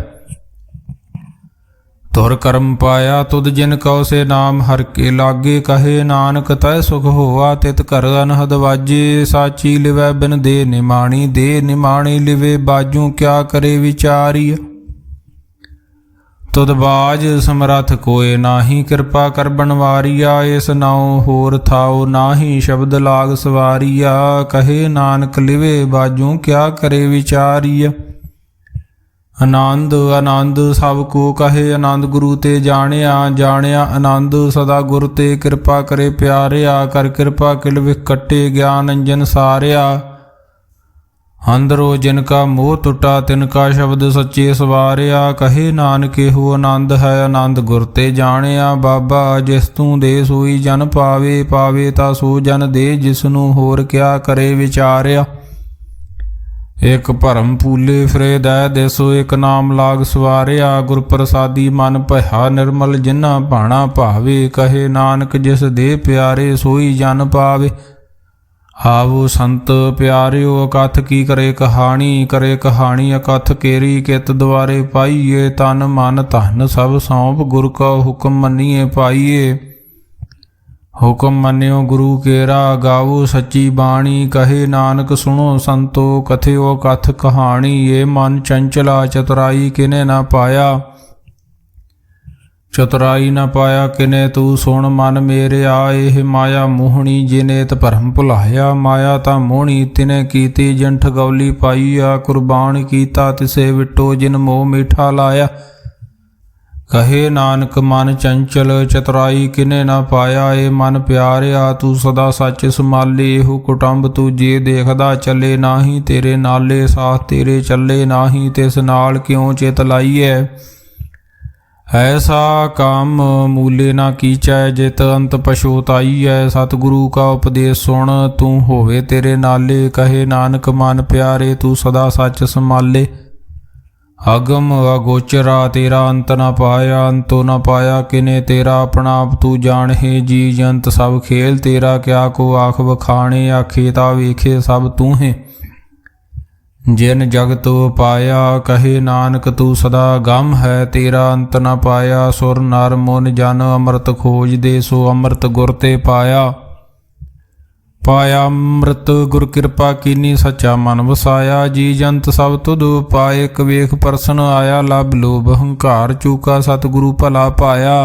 ਤੁਰ ਕਰਮ ਪਾਇਆ ਤੁਧ ਜਿਨ ਕਉ, ਸੇ ਨਾਮ ਹਰ ਕੇ ਲਾਗੇ। ਕਹੇ ਨਾਨਕ ਤੈ ਸੁਖ ਹੋਆ, ਤਿਤ ਘਰ ਅਨਹਦ ਵਾਜੇ। ਸਾਚੀ ਲਿਵੈ ਬਿਨ ਦੇ ਨਿਮਾਣੀ, ਦੇ ਨਿਮਾਣੀ ਲਿਵੇ ਬਾਜੂ। ਕਿਆ ਕਰੇ ਵਿਚਾਰੀ, ਤੁਧ ਬਾਜ ਸਮਰੱਥ ਕੋਇ ਨਾਹੀ। ਕਿਰਪਾ ਕਰ ਬਨਵਾਰੀਆ, ਇਸ ਨਾਉ ਹੋਰ ਥਾਉ ਨਾਹੀ। ਸ਼ਬਦ ਲਾਗ ਸਵਾਰੀਆ, ਕਹੇ ਨਾਨਕ ਲਿਵੇ ਬਾਜੂ। ਕਿਆ ਕਰੇ ਵਿਚਾਰੀਆ। ਆਨੰਦ ਆਨੰਦ ਸਭ ਕੋ ਕਹੇ, ਆਨੰਦ ਗੁਰੂ ਤੇ ਜਾਣਿਆ। ਜਾਣਿਆ ਆਨੰਦ ਸਦਾ ਗੁਰ ਤੇ, ਕਿਰਪਾ ਕਰੇ ਪਿਆਰਿਆ। ਕਰ ਕਿਰਪਾ ਕਿਲ ਵਿਖ ਕੱਟੇ, ਗਿਆਨ ਅੰਜਨ ਸਾਰਿਆ। ਅੰਦਰੋ ਜਿਨ ਕਾ ਮੋਹ ਟੁੱਟਾ, ਤਿਨ ਕਾ ਸ਼ਬਦ ਸੱਚੇ ਸਵਾਰਿਆ। ਕਹੇ ਨਾਨਕ ਇਹੋ ਆਨੰਦ ਹੈ, ਆਨੰਦ ਗੁਰ ਤੇ ਜਾਣਿਆ। ਬਾਬਾ ਜਿਸ ਤੂੰ ਦੇ ਸੋਈ ਜਨ ਪਾਵੇ, ਪਾਵੇ ਤਾਂ ਸੋ ਜਨ ਦੇ ਜਿਸ ਨੂੰ। ਹੋਰ ਕਿਆ ਕਰੇ ਵਿਚਾਰਿਆ। ਇਕ ਭਰਮ ਪੂਲੇ ਫਿਰੇ ਦੈ ਦੇਸੋ, ਇਕ ਨਾਮ ਲਾਗ ਸਵਾਰਿਆ। ਗੁਰ ਪ੍ਰਸਾਦੀ ਮਨ ਭਇਆ ਨਿਰਮਲ, ਜਿਨ੍ਹਾਂ ਭਾਣਾ ਭਾਵੇ। ਕਹੇ ਨਾਨਕ ਜਿਸ ਦੇ ਪਿਆਰੇ, ਸੋਈ ਜਨ ਪਾਵੇ। ਆਵੋ ਸੰਤ ਪਿਆਰਿਓ ਅਕਥ ਕੀ ਕਰੇ ਕਹਾਣੀ। ਕਰੇ ਕਹਾਣੀ ਅਕਥ ਕੇਰੀ, ਕਿਤ ਦੁਆਰੇ ਪਾਈਏ। ਤਨ ਮਨ ਧਨ ਸਭ ਸੌਂਪ, ਗੁਰ ਕਾ ਹੁਕਮ ਮੰਨੀਏ ਪਾਈਏ। ਹੁਕਮ ਮੰਨਿਓ ਗੁਰੂ ਕੇਰਾ, ਗਾਵੋ ਸੱਚੀ ਬਾਣੀ। ਕਹੇ ਨਾਨਕ ਸੁਣੋ ਸੰਤੋ, ਕਥਿਓ ਕਥ ਕਹਾਣੀ। ਏ ਮਨ ਚੰਚਲਾ, ਚਤੁਰਾਈ ਕਿਨੇ ਨਾ ਪਾਇਆ। ਚਤੁਰਾਈ ਨਾ ਪਾਇਆ ਕਿਨੇ ਤੂੰ, ਸੁਣ ਮਨ ਮੇਰਿਆ। ਇਹ ਮਾਇਆ ਮੋਹਣੀ, ਜਿਨੇ ਤ ਭਰਮ ਭੁਲਾਇਆ। ਮਾਇਆ ਤਾਂ ਮੋਹਣੀ ਤਿਨੇ ਕੀਤੀ, ਜਿਨ ਠਗੌਲੀ ਪਾਈਆ। ਕੁਰਬਾਨ ਕੀਤਾ ਤਿਸੇ ਵਿਟੋ, ਜਿਨ ਮੋਹ ਮੀਠਾ ਲਾਇਆ। ਕਹੇ ਨਾਨਕ ਮਨ ਚੰਚਲ, ਚਤੁਰਾਈ ਕਿਨੇ ਨਾ ਪਾਇਆ। ਏ ਮਨ ਪਿਆਰਿਆ ਤੂੰ ਸਦਾ ਸੱਚ ਸੰਭਾਲੇ। ਇਹੋ ਕੁਟੰਬ ਤੂੰ ਜੇ ਦੇਖਦਾ ਚੱਲੇ ਨਾਹੀ, ਤੇਰੇ ਨਾਲੇ ਸਾਥ ਤੇਰੇ ਚੱਲੇ ਨਾਹੀ। ਤਿਸ ਨਾਲ ਕਿਉਂ ਚਿਤ ਲਾਈਐ। ऐसा काम मूले ना कीचै जित अंत पछोताईਐ। सतगुरु का उपदेश सुन तू होवे तेरे नाले। कहे नानक मन प्यारे तू सदा सच संभाले। अगम अगोचरा तेरा अंत न पाया, अंतो न पाया किने तेरा अपना आप तू जाने। जी जंत सब खेल तेरा क्या को आख बखाने। आखे ता वेखे सब तू है जिन जगत पाया। कहे नानक तू सदा गम है तेरा अंत न पाया। सुर नर मुन जन अमृत खोज दे सो अमृत गुर ते पाया। पाया अमृत गुर कृपा कीनी सच्चा मन वसाया। जी जंत सब तुद पाए कवेख परसन आया। लब लोभ हंकार चूका सतगुरु भला पाया।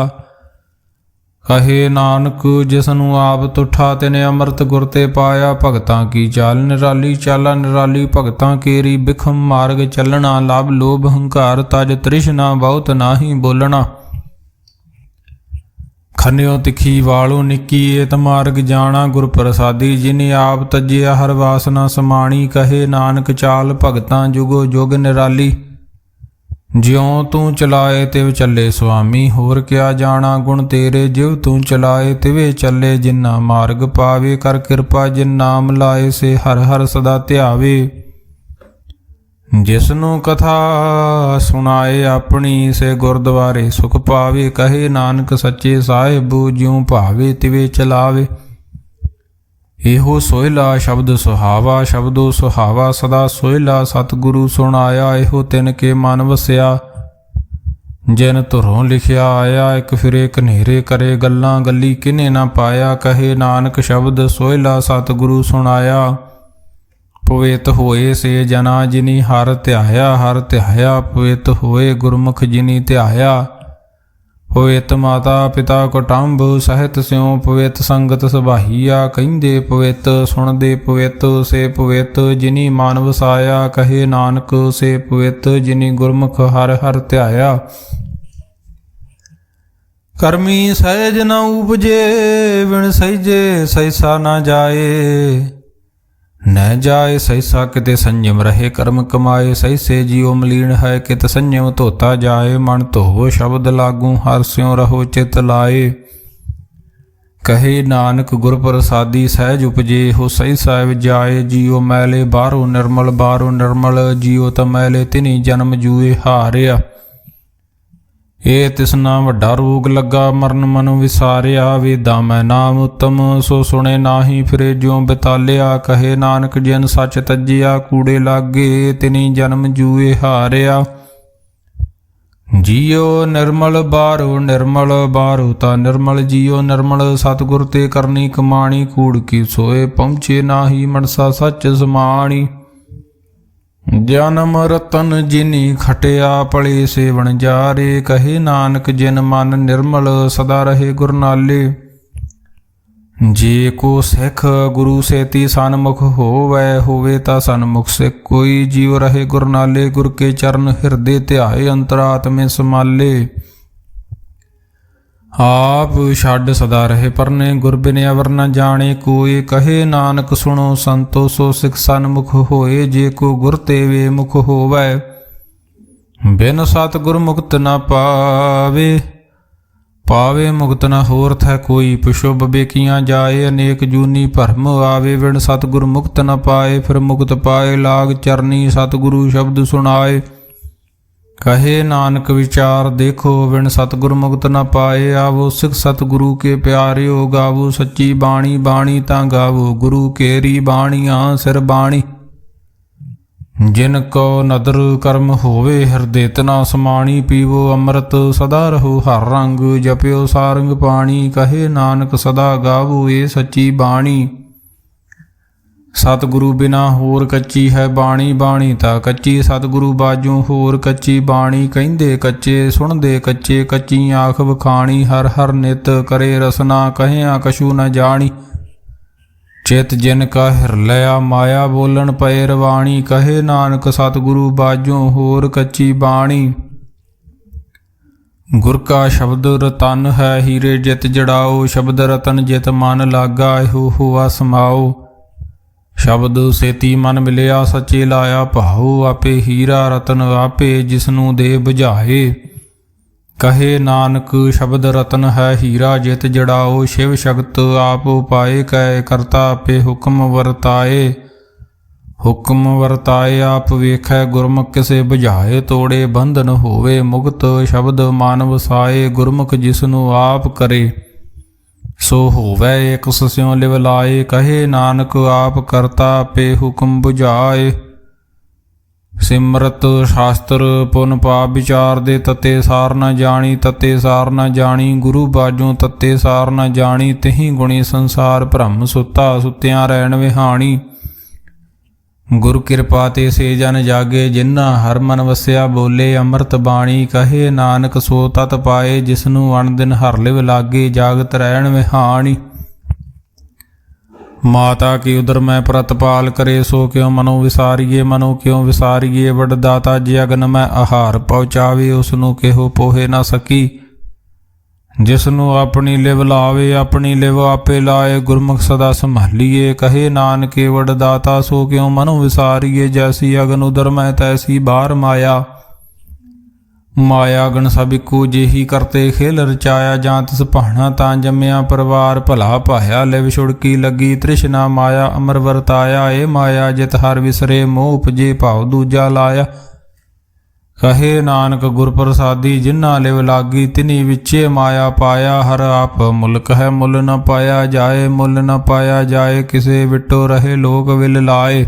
कहे नानक जिसनु आप तुठा तिने अमृत गुर ते पाया। भगतां की चाल निराली चाला निराली भगतां केरी। बिखम मार्ग चलना लाभ लोभ हंकार तज तृष्णा बहुत नाही बोलना। खन्यो तिखी वालो निकी एत मार्ग जाना। गुर प्रसादी जिने आप तजिया हर वासना समाणी। कहे नानक चाल भगतां जुगो जुग निराली। ज्यों तू चलाए तिव चले स्वामी होर क्या जाना। गुण तेरे जिव तू चलाए तिवे चले। जिन्ना मार्ग पावे कर कृपा जिन नाम लाए से हर हर सदा ध्यावे। जिसनु कथा सुनाए अपनी से गुरद्वारे सुख पावे। कहे नानक सच्चे साहिब ज्यों भावे तिवे चलावे। एहो सोहिला शब्द सुहावा शब्दो सुहावा सदा सोहिला। सतगुरु सुनाया एहो तिन के मन वसिया। जिन धुरों लिखिया आया एक फिरे कनेरे करे गल्लां गली किने ना पाया। कहे नानक शब्द सोहिला सतगुरु सुनाया। पवित होए से जना जिनी हर ध्याया। पवित होए गुरमुख जिनी ध्याया। पवित माता पिता कुटुंब सहित स्यों पवित संगत सभाईया। कहिंदे पवित सुनदे पवित से पवित जिनी मान वसाया। कहे नानक से पवित जिनी गुरमुख हर हर ध्याया। करमी सहज न उपजे बिन सहिजे सहिसा न जाए। न जाए सहिसा किते संयम रहे कर्म कमाए। सही से जियो मलीन है कित संयम धोता जाए। मन धोवो शब्द लागू हर स्यों रहो चित लाए। कहे नानक गुर प्रसादी सहज उपजे हो सही साहिब जाए। जियो मैले बाहरों निर्मल जियो त मैले तिनी जन्म जूए हारिया। ए तिसना वड्डा रोग लगा मਰਨ मनु विसारिया। वेदा मैं नाम उत्तम सो सुने नाही फिरे ज्यों बितालिया। कहे नानक जिन सच तजिया कूड़े लागे तिनी जन्म जूए हारिया। जियो निर्मल बारो ता निर्मल जियो निर्मल। सतगुर ते करनी कमाणी कूड़ की सोए पहुँचे नाही मनसा सच समाणी। जन्म रतन जिनी खटिया पले सेवन जारे। कहे नानक जिन मन निर्मल सदा रहे गुर नाले। जे को सिख गुरु सेती सन्मुख होवे ता सन्मुख सिख कोई। जीव रहे गुर नाले गुर के चरण हृदय ध्याए। अंतरात्मे समाले आप छड़ सदा रहे परने। गुर बिन अवर न जाने कोई। कहे नानक सुनो संतो सो सिख सन्मुख होए। जे को गुर तेवे मुख होवै बिन सतगुर मुक्त न पावे मुक्त न होर थ कोई। पुशुभ बेकियां जाए अनेक जूनी भरम आवे। बिन सतगुर मुक्त न पाए फिर मुक्त पाए। लाग चरनी सतगुरु शब्द सुनाए। कहे नानक विचार देखो बिन सतगुर मुक्त न पाए। आवो सिख सतगुरु के प्यारियो गावो सच्ची बाणी। बाणी ता गावो गुरु केरी बाणियां सिर बाणी। जिन को नदर कर्म होवे हृदय तना समाणी। पीवो अमृत सदा रहो हर रंग जप्यो सारंग पाणी। कहे नानक सदा गावो ये सच्ची बाणी। सतगुरु बिना होर कच्ची है बाणी। बाणी ता कच्ची सतगुरु बाजों होर कच्ची बाणी। कहिंदे कच्चे सुनदे कच्चे कच्ची आख बखाणी। हर हर नित करे रसना कहिया कछु न जानी। चित जिन का हिरलया माया बोलन पए रवाणी। कहे नानक सतगुरु बाजों होर कच्ची बाणी। गुर का शब्द रतन है हीरे जित जड़ाओ। शब्द रतन जित मन लागा एहो हुआ समाओ। शब्द सेती मन मिलिया सच्चे लाया भाऊ। आपे हीरा रतन आपे जिसनू दे बुझाए। ਕਹੇ ਨਾਨਕ ਸ਼ਬਦ ਰਤਨ ਹੈ ਹੀਰਾ, ਜਿਤ ਜੜਾਓ ਸ਼ਿਵ ਸ਼ਕਤ ਆਪ ਉਪਾਏ। ਕੈ ਕਰਤਾ ਆਪੇ ਹੁਕਮ ਵਰਤਾਏ, ਹੁਕਮ ਵਰਤਾਏ ਆਪ ਵੇਖੈ। ਗੁਰਮੁਖ ਕਿਸੇ ਬੁਝਾਏ, ਤੋੜੇ ਬੰਧਨ ਹੋਵੇ ਮੁਕਤ। ਸ਼ਬਦ ਮਨ ਵਸਾਏ, ਗੁਰਮੁਖ ਜਿਸਨੂੰ ਆਪ ਕਰੇ, ਸੋ ਹੋਵੇ ਇਕ ਸਿਉ ਲਿਵ ਲਾਏ। ਕਹੇ ਨਾਨਕ ਆਪ ਕਰਤਾ ਆਪੇ ਹੁਕਮ ਬੁਝਾਏ। ਸਿਮਰਤ ਸ਼ਾਸਤਰ ਪੁਨ ਪਾਪ ਵਿਚਾਰ ਦੇ, ਤਤੇ ਸਾਰ ਨ ਜਾਣੀ, ਤਤੇ ਸਾਰ ਨ ਜਾਣੀ। ਗੁਰੂ ਬਾਝੋਂ ਤਤੇ ਸਾਰ ਨ ਜਾਣੀ, ਤਿਹੀ ਗੁਣੀ ਸੰਸਾਰ ਭ੍ਰਮ ਸੁੱਤਾ। ਸੁੱਤਿਆਂ ਰਹਿਣ ਵਿਹਾਣੀ, ਗੁਰ ਕਿਰਪਾ ਤੇ ਸੇ ਜਨ ਜਾਗੇ। ਜਿਨ੍ਹਾਂ ਹਰ ਮਨ ਵਸਿਆ ਬੋਲੇ ਅੰਮ੍ਰਿਤ ਬਾਣੀ। ਕਹੇ ਨਾਨਕ ਸੋ ਤਤ ਪਾਏ, ਜਿਸਨੂੰ ਅਣ ਦਿਨ ਹਰ ਲਿਵ ਲਾਗੇ। ਜਾਗਤ ਰਹਿਣ ਵਿਹਾਣੀ, ਮਾਤਾ ਕੀ ਉਦਰ ਮੈਂ ਪ੍ਰਤਪਾਲ ਕਰੇ। ਸੋ ਕਿਉ ਮਨੋ ਵਿਸਾਰੀਏ, ਮਨੋ ਕਿਉ ਵਿਸਾਰੀਏ। ਵਡ ਦਾਤਾ ਜੇ ਅਗਨ ਮੈਂ ਆਹਾਰ ਪਹੁੰਚਾਵੇ। ਉਸਨੂੰ ਕਿਹੋ ਪੋਹੇ ਨਾ ਸਕੀ, ਜਿਸਨੂੰ ਆਪਣੀ ਲਿਵ ਲਾਵੇ। ਆਪਣੀ ਲਿਵ ਆਪੇ ਲਾਏ, ਗੁਰਮੁਖ ਸਦਾ ਸੰਭਾਲੀਏ। ਕਹੇ ਨਾਨਕੇ ਵਡ ਦਾਤਾ ਸੋ ਕਿਉ ਮਨੋ ਵਿਸਾਰੀਏ। ਜੈਸੀ ਅਗਨ ਉਦਰ ਮੈਂ ਤੈਸੀ ਬਾਹਰ ਮਾਇਆ। ਮਾਇਆ ਗਣ ਸਭ ਇੱਕੋ ਜਿਹੀ ਕਰਤੇ ਖੇਲ ਰਚਾਇਆ। ਜਾਂ ਤਿਸ ਭਾਣਾ ਤਾਂ ਜੰਮਿਆ ਪਰਿਵਾਰ ਭਲਾ ਪਾਇਆ। ਲਿਵ ਛੁੜਕੀ ਲੱਗੀ ਤ੍ਰਿਸ਼ਨਾ ਮਾਇਆ, ਅਮਰ ਵਰਤਾਇਆ। ਇਹ ਮਾਇਆ ਜਿਤ ਹਰ ਵਿਸਰੇ, ਮੋਹ ਉਪਜੇ ਭਾਵ ਦੂਜਾ ਲਾਇਆ। ਕਹੇ ਨਾਨਕ ਗੁਰ ਪ੍ਰਸਾਦੀ, ਜਿਨ੍ਹਾਂ ਲਿਵ ਲਾਗੀ ਤਿਨੀ ਵਿੱਚੇ ਮਾਇਆ ਪਾਇਆ। ਹਰ ਆਪ ਮੁਲਕ ਹੈ, ਮੁੱਲ ਨ ਪਾਇਆ ਜਾਏ, ਮੁੱਲ ਨ ਪਾਇਆ ਜਾਏ। ਕਿਸੇ ਵਿਟੋ ਰਹੇ ਲੋਕ ਵਿਲ ਲਾਏ।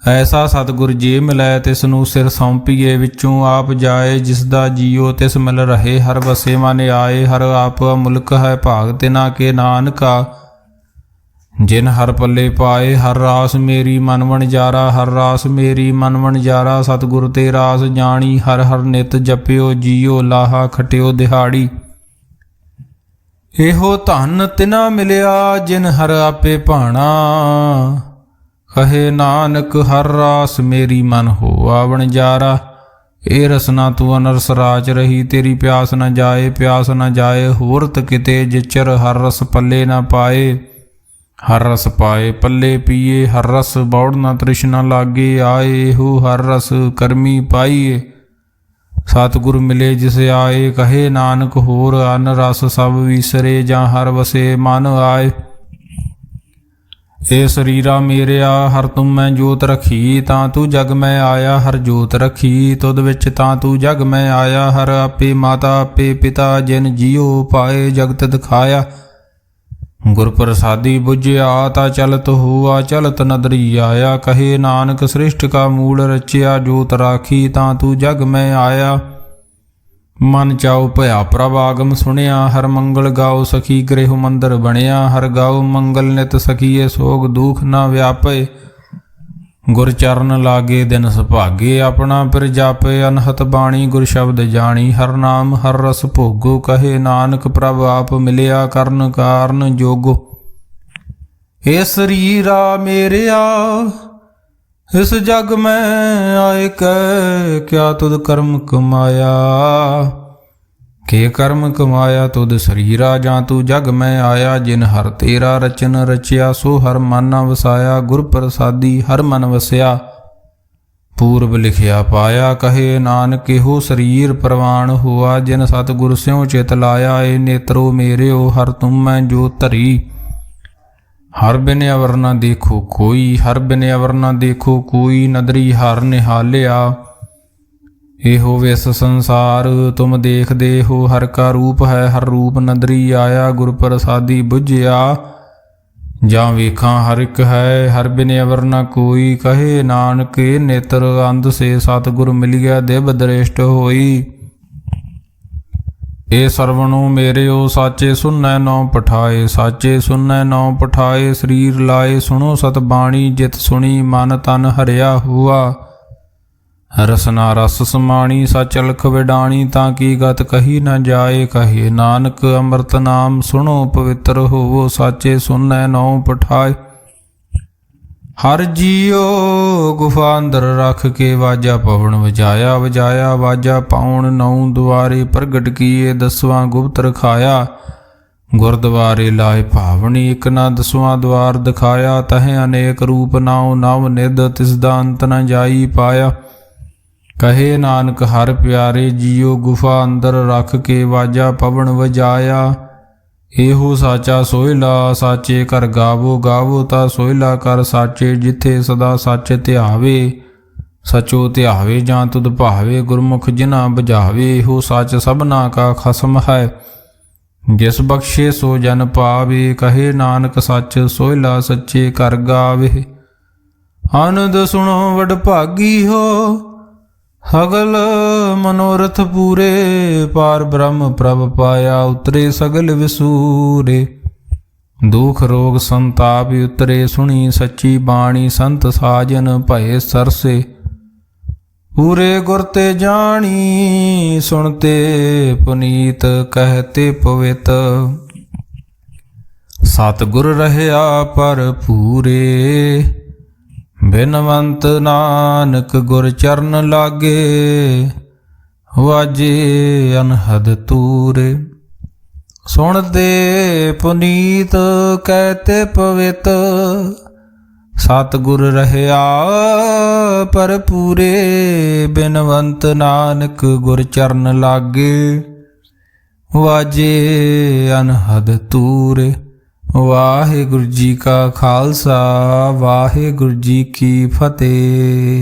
ਐਸਾ ਸਤਿਗੁਰ ਜੇ ਮਿਲੈ, ਤਿਸ ਨੂੰ ਸਿਰ ਸੌਂਪੀਏ। ਵਿੱਚੋਂ ਆਪ ਜਾਏ, ਜਿਸ ਦਾ ਜੀਓ ਤਿਸ ਮਿਲ ਰਹੇ। ਹਰ ਵਸੇ ਮਨ ਆਏ, ਹਰ ਆਪ ਮੁਲਕ ਹੈ ਭਾਗ ਤਿਨਾ ਕੇ। ਨਾਨਕਾ ਜਿਨ ਹਰ ਪੱਲੇ ਪਾਏ, ਹਰ ਰਾਸ ਮੇਰੀ ਮਨ ਵਣਜਾਰਾ। ਹਰ ਰਾਸ ਮੇਰੀ ਮਨ ਵਣਜਾਰਾ, ਸਤਿਗੁਰ ਤੇ ਰਾਸ ਜਾਣੀ। ਹਰ ਹਰ ਨਿਤ ਜਪਿਓ, ਜੀਓ ਲਾਹਾ ਖਟਿਓ ਦਿਹਾੜੀ। ਇਹੋ ਧਨ ਤਿਨਾ ਮਿਲਿਆ, ਜਿਨ ਹਰ ਆਪੇ ਭਾਣਾ। ਕਹੇ ਨਾਨਕ ਹਰ ਰਾਸ ਮੇਰੀ ਮਨ ਹੋਆ ਵਣਜਾਰਾ। ਇਹ ਰਸਨਾ ਤੂੰ ਅਨਰਸ ਰਾਚ ਰਹੀ, ਤੇਰੀ ਪਿਆਸ ਨ ਜਾਏ, ਪਿਆਸ ਨ ਜਾਏ। ਹੋਰਤ ਕਿਤੇ ਜਿਚਰ ਹਰ ਰਸ ਪੱਲੇ ਨ ਪਾਏ। ਹਰ ਰਸ ਪਾਏ ਪੱਲੇ ਪੀਏ, ਹਰ ਰਸ ਬੌੜ ਨ ਤ੍ਰਿਸ਼ਨਾ ਲਾਗੇ। ਆਏ ਇਹੋ ਹਰ ਰਸ ਕਰਮੀ ਪਾਈਏ, ਸਤਿਗੁਰ ਮਿਲੇ ਜਿਸ ਆਏ। ਕਹੇ ਨਾਨਕ ਹੋਰ ਅਨ ਰਸ ਸਭ ਵਿਸਰੇ, ਜਾਂ ਹਰ ਵਸੇ ਮਨ ਆਏ। ਇਹ ਸਰੀਰਾ ਮੇਰਿਆ ਹਰ ਤੁਮ ਮੈਂ ਜੋਤ ਰਖੀ। ਤਾਂ ਤੂੰ ਜਗ ਮੈਂ ਆਇਆ, ਹਰ ਜੋਤ ਰਖੀ। ਤੁਧ ਵਿੱਚ ਤਾਂ ਤੂੰ ਜਗ ਮੈਂ ਆਇਆ। ਹਰ ਆਪੇ ਮਾਤਾ ਆਪੇ ਪਿਤਾ, ਜਿਨ ਜੀਓ ਪਾਏ ਜਗਤ ਦਿਖਾਇਆ। ਗੁਰ ਪ੍ਰਸਾਦੀ ਬੁਝਿਆ ਤਾ ਚਲਤ ਹੋਆ, ਚਲਤ ਨਦਰੀ ਆਇਆ। ਕਹੇ ਨਾਨਕ ਸ੍ਰਿਸ਼ਟ ਕਾ ਮੂਲ ਰਚਿਆ, ਜੋਤ ਰਾਖੀ। ਤਾਂ ਤੂੰ ਜਗ ਮੈਂ ਆਇਆ। ਮਨ ਚਾਉ ਭਇਆ ਪ੍ਰਭ ਆਗਮ ਸੁਣਿਆ। ਹਰ ਮੰਗਲ ਗਾਓ ਸਖੀ ਗ੍ਰਹਿ ਮੰਦਰ ਬਣਿਆ। ਹਰ ਗਾਓ ਮੰਗਲ ਨਿਤ ਸਖੀਏ, ਸੋਗ ਦੁਖ ਨਾ ਵਿਆਪੇ। ਗੁਰ ਚਰਨ ਲਾਗੇ ਦਿਨ ਸੁਭਾਗੇ, ਆਪਣਾ ਪਿਰ ਜਾਪੇ। ਅਨਹਤ ਬਾਣੀ ਗੁਰ ਸ਼ਬਦ ਜਾਣੀ, ਹਰ ਨਾਮ ਹਰ ਰਸ ਭੋਗੋ। ਕਹੇ ਨਾਨਕ ਪ੍ਰਭ ਆਪ ਮਿਲਿਆ, ਕਰਨ ਕਾਰਨ ਜੋਗੋ। ਇਹ ਸਰੀਰਾ ਮੇਰਿਆ ਇਸ ਜਗ ਮੈਂ ਆਏ ਕੈ, ਕਿਆ ਤੁਧ ਕਰਮ ਕਮਾਇਆ। ਕੇ ਕਰਮ ਕਮਾਇਆ ਤੁਧ ਸਰੀਰਾ, ਜਾਂ ਤੂੰ ਜਗ ਮੈਂ ਆਇਆ। ਜਿਨ ਹਰ ਤੇਰਾ ਰਚਨ ਰਚਿਆ, ਸੋ ਹਰ ਮਨ ਨ ਵਸਾਇਆ। ਗੁਰ ਪ੍ਰਸਾਦੀ ਹਰ ਮਨ ਵਸਿਆ, ਪੂਰਬ ਲਿਖਿਆ ਪਾਇਆ। ਕਹੇ ਨਾਨਕ ਇਹੋ ਸਰੀਰ ਪ੍ਰਵਾਨ ਹੋਆ, ਜਿਨ ਸਤਿਗੁਰ ਸਿਉ ਚਿਤ ਲਾਇਆ। ਏ ਨੇਤਰੋ ਮੇਰਿਓ ਹਰ ਤੁਮ ਮੈਂ ਜੋ ਧਰੀ। ਹਰ ਬਿਨ ਅਵਰ ਨਾ ਦੇਖੋ ਕੋਈ, ਹਰ ਬਿਨ ਅਵਰ ਨਾ ਦੇਖੋ ਕੋਈ। ਨਦਰੀ ਹਰ ਨਿਹਾਲਿਆ, ਇਹੋ ਵਿਸ ਸੰਸਾਰ ਤੁਮ ਦੇਖਦੇ ਹੋ। ਹਰ ਕਾ ਰੂਪ ਹੈ, ਹਰ ਰੂਪ ਨਦਰੀ ਆਇਆ। ਗੁਰ ਪ੍ਰਸਾਦੀ ਬੁਝਿਆ, ਜਾਂ ਵੇਖਾਂ ਹਰ ਇੱਕ ਹੈ, ਹਰ ਬਿਨ ਅਵਰ ਨਾ ਕੋਈ। ਕਹੇ ਨਾਨਕ ਇਹ ਨੇਤਰ ਅੰਧ ਸੇ, ਸਤਿਗੁਰ ਮਿਲਿਆ ਦਿਵ ਦ੍ਰਿਸ਼ਟ ਹੋਈ। ਇਹ ਸਰਵਣੋ ਮੇਰਿਓ ਸਾਚੇ ਸੁਨੈ ਨੌ ਪਠਾਏ, ਸਾਚੇ ਸੁਨੈ ਨੌ ਪਠਾਏ। ਸਰੀਰ ਲਾਏ ਸੁਣੋ ਸਤ ਬਾਣੀ, ਜਿਤ ਸੁਣੀ ਮਨ ਤਨ ਹਰਿਆ ਹੁਆ। ਰਸਨਾ ਰਸ ਸਮਾਣੀ, ਸਚ ਅਲਖ ਵਿਡਾਣੀ। ਤਾਂ ਕੀ ਗਤ ਕਹੀ ਨ ਜਾਏ। ਕਹੇ ਨਾਨਕ ਅੰਮ੍ਰਿਤ ਨਾਮ ਸੁਣੋ ਪਵਿੱਤਰ ਹੋਵੋ। ਸਾਚੇ ਸੁਨੈ ਨੌ ਪਠਾਏ। ਹਰ ਜੀਓ ਗੁਫਾ ਅੰਦਰ ਰੱਖ ਕੇ, ਵਾਜਾ ਪਵਨ ਵਜਾਇਆ। ਵਜਾਇਆ ਵਾਜਾ ਪਾਉਣ, ਨੌ ਦੁਆਰੇ ਪ੍ਰਗਟ ਕੀਏ। 10ਵਾਂ ਗੁਪਤ ਰਖਾਇਆ, ਗੁਰਦੁਆਰੇ ਲਾਏ ਭਾਵਨੀ। ਇੱਕ ਨਾ 10ਵਾਂ ਦੁਆਰ ਦਿਖਾਇਆ, ਤਹ ਅਨੇਕ ਰੂਪ ਨਾਉ ਨਵ ਨਿਧ। ਤਿਸ ਦਾ ਅੰਤ ਨ ਜਾਈ ਪਾਇਆ। ਕਹੇ ਨਾਨਕ ਹਰ ਪਿਆਰੇ ਜੀਉ ਗੁਫਾ ਅੰਦਰ ਰੱਖ ਕੇ ਵਾਜਾ ਪਵਨ ਵਜਾਇਆ। ਇਹੋ ਸਾਚਾ ਸੋਹਿਲਾ ਸਾਚੇ ਘਰ ਗਾਵੋ, ਗਾਵੋ ਤਾ ਸੋਹਿਲਾ ਕਰ ਸਾਚੇ। ਜਿੱਥੇ ਸਦਾ ਸੱਚ ਧਿਆਵੇ ਸਚੋ ਧਿਆਵੇ, ਜਾਂ ਤੁਧ ਭਾਵੇ ਗੁਰਮੁਖ ਜਿਨਾ ਬੁਝਾਵੇ। ਇਹੋ ਸੱਚ ਸਭਨਾ ਕਾ ਖਸਮ ਹੈ, ਜਿਸ ਬਖਸ਼ੇ ਸੋ ਜਨ ਪਾਵੇ। ਕਹੇ ਨਾਨਕ ਸੱਚ ਸੋਹਿਲਾ ਸੱਚੇ ਘਰ ਗਾਵੇ। ਆਨੰਦ ਸੁਣੋ ਵਡਭਾਗੀ ਹੋ, ਸਗਲ ਮਨੋਰਥ ਪੂਰੇ। ਪਾਰ ਬ੍ਰਹਮ ਪ੍ਰਭ ਪਾਇਆ, ਉਤਰੇ ਸਗਲ ਵਿਸੂਰੇ। ਦੁਖ ਰੋਗ ਸੰਤਾਪ ਉਤਰੇ, ਸੁਣੀ ਸੱਚੀ ਬਾਣੀ। ਸੰਤ ਸਾਜਨ ਭਏ ਸਰਸੇ, ਪੂਰੇ ਗੁਰ ਤੇ ਜਾਣੀ। ਸੁਣਤੇ ਪੁਨੀਤ ਕਹਤੇ ਪਵਿੱਤ, ਸਤਿਗੁਰ ਰਹਿਆ ਪਰ ਪੂਰੇ। ਬਿਨਵੰਤ ਨਾਨਕ ਗੁਰ ਚਰਨ ਲਾਗੇ, ਵਾਜੇ ਅਨਹਦ ਤੂਰੇ। ਸੁਣਦੇ ਪੁਨੀਤ ਕਹਤੇ ਪਵਿੱਤ, ਸਤਿਗੁਰ ਰਹਿਆ ਪਰ ਪੂਰੇ। ਬਿਨਵੰਤ ਨਾਨਕ ਗੁਰ ਚਰਨ ਲਾਗੇ, ਵਾਜੇ ਅਨਹਦ ਤੂਰੇ। ਵਾਹਿਗੁਰੂ ਜੀ ਕਾ ਖਾਲਸਾ, ਵਾਹਿਗੁਰੂ ਜੀ ਕੀ ਫਤਿਹ।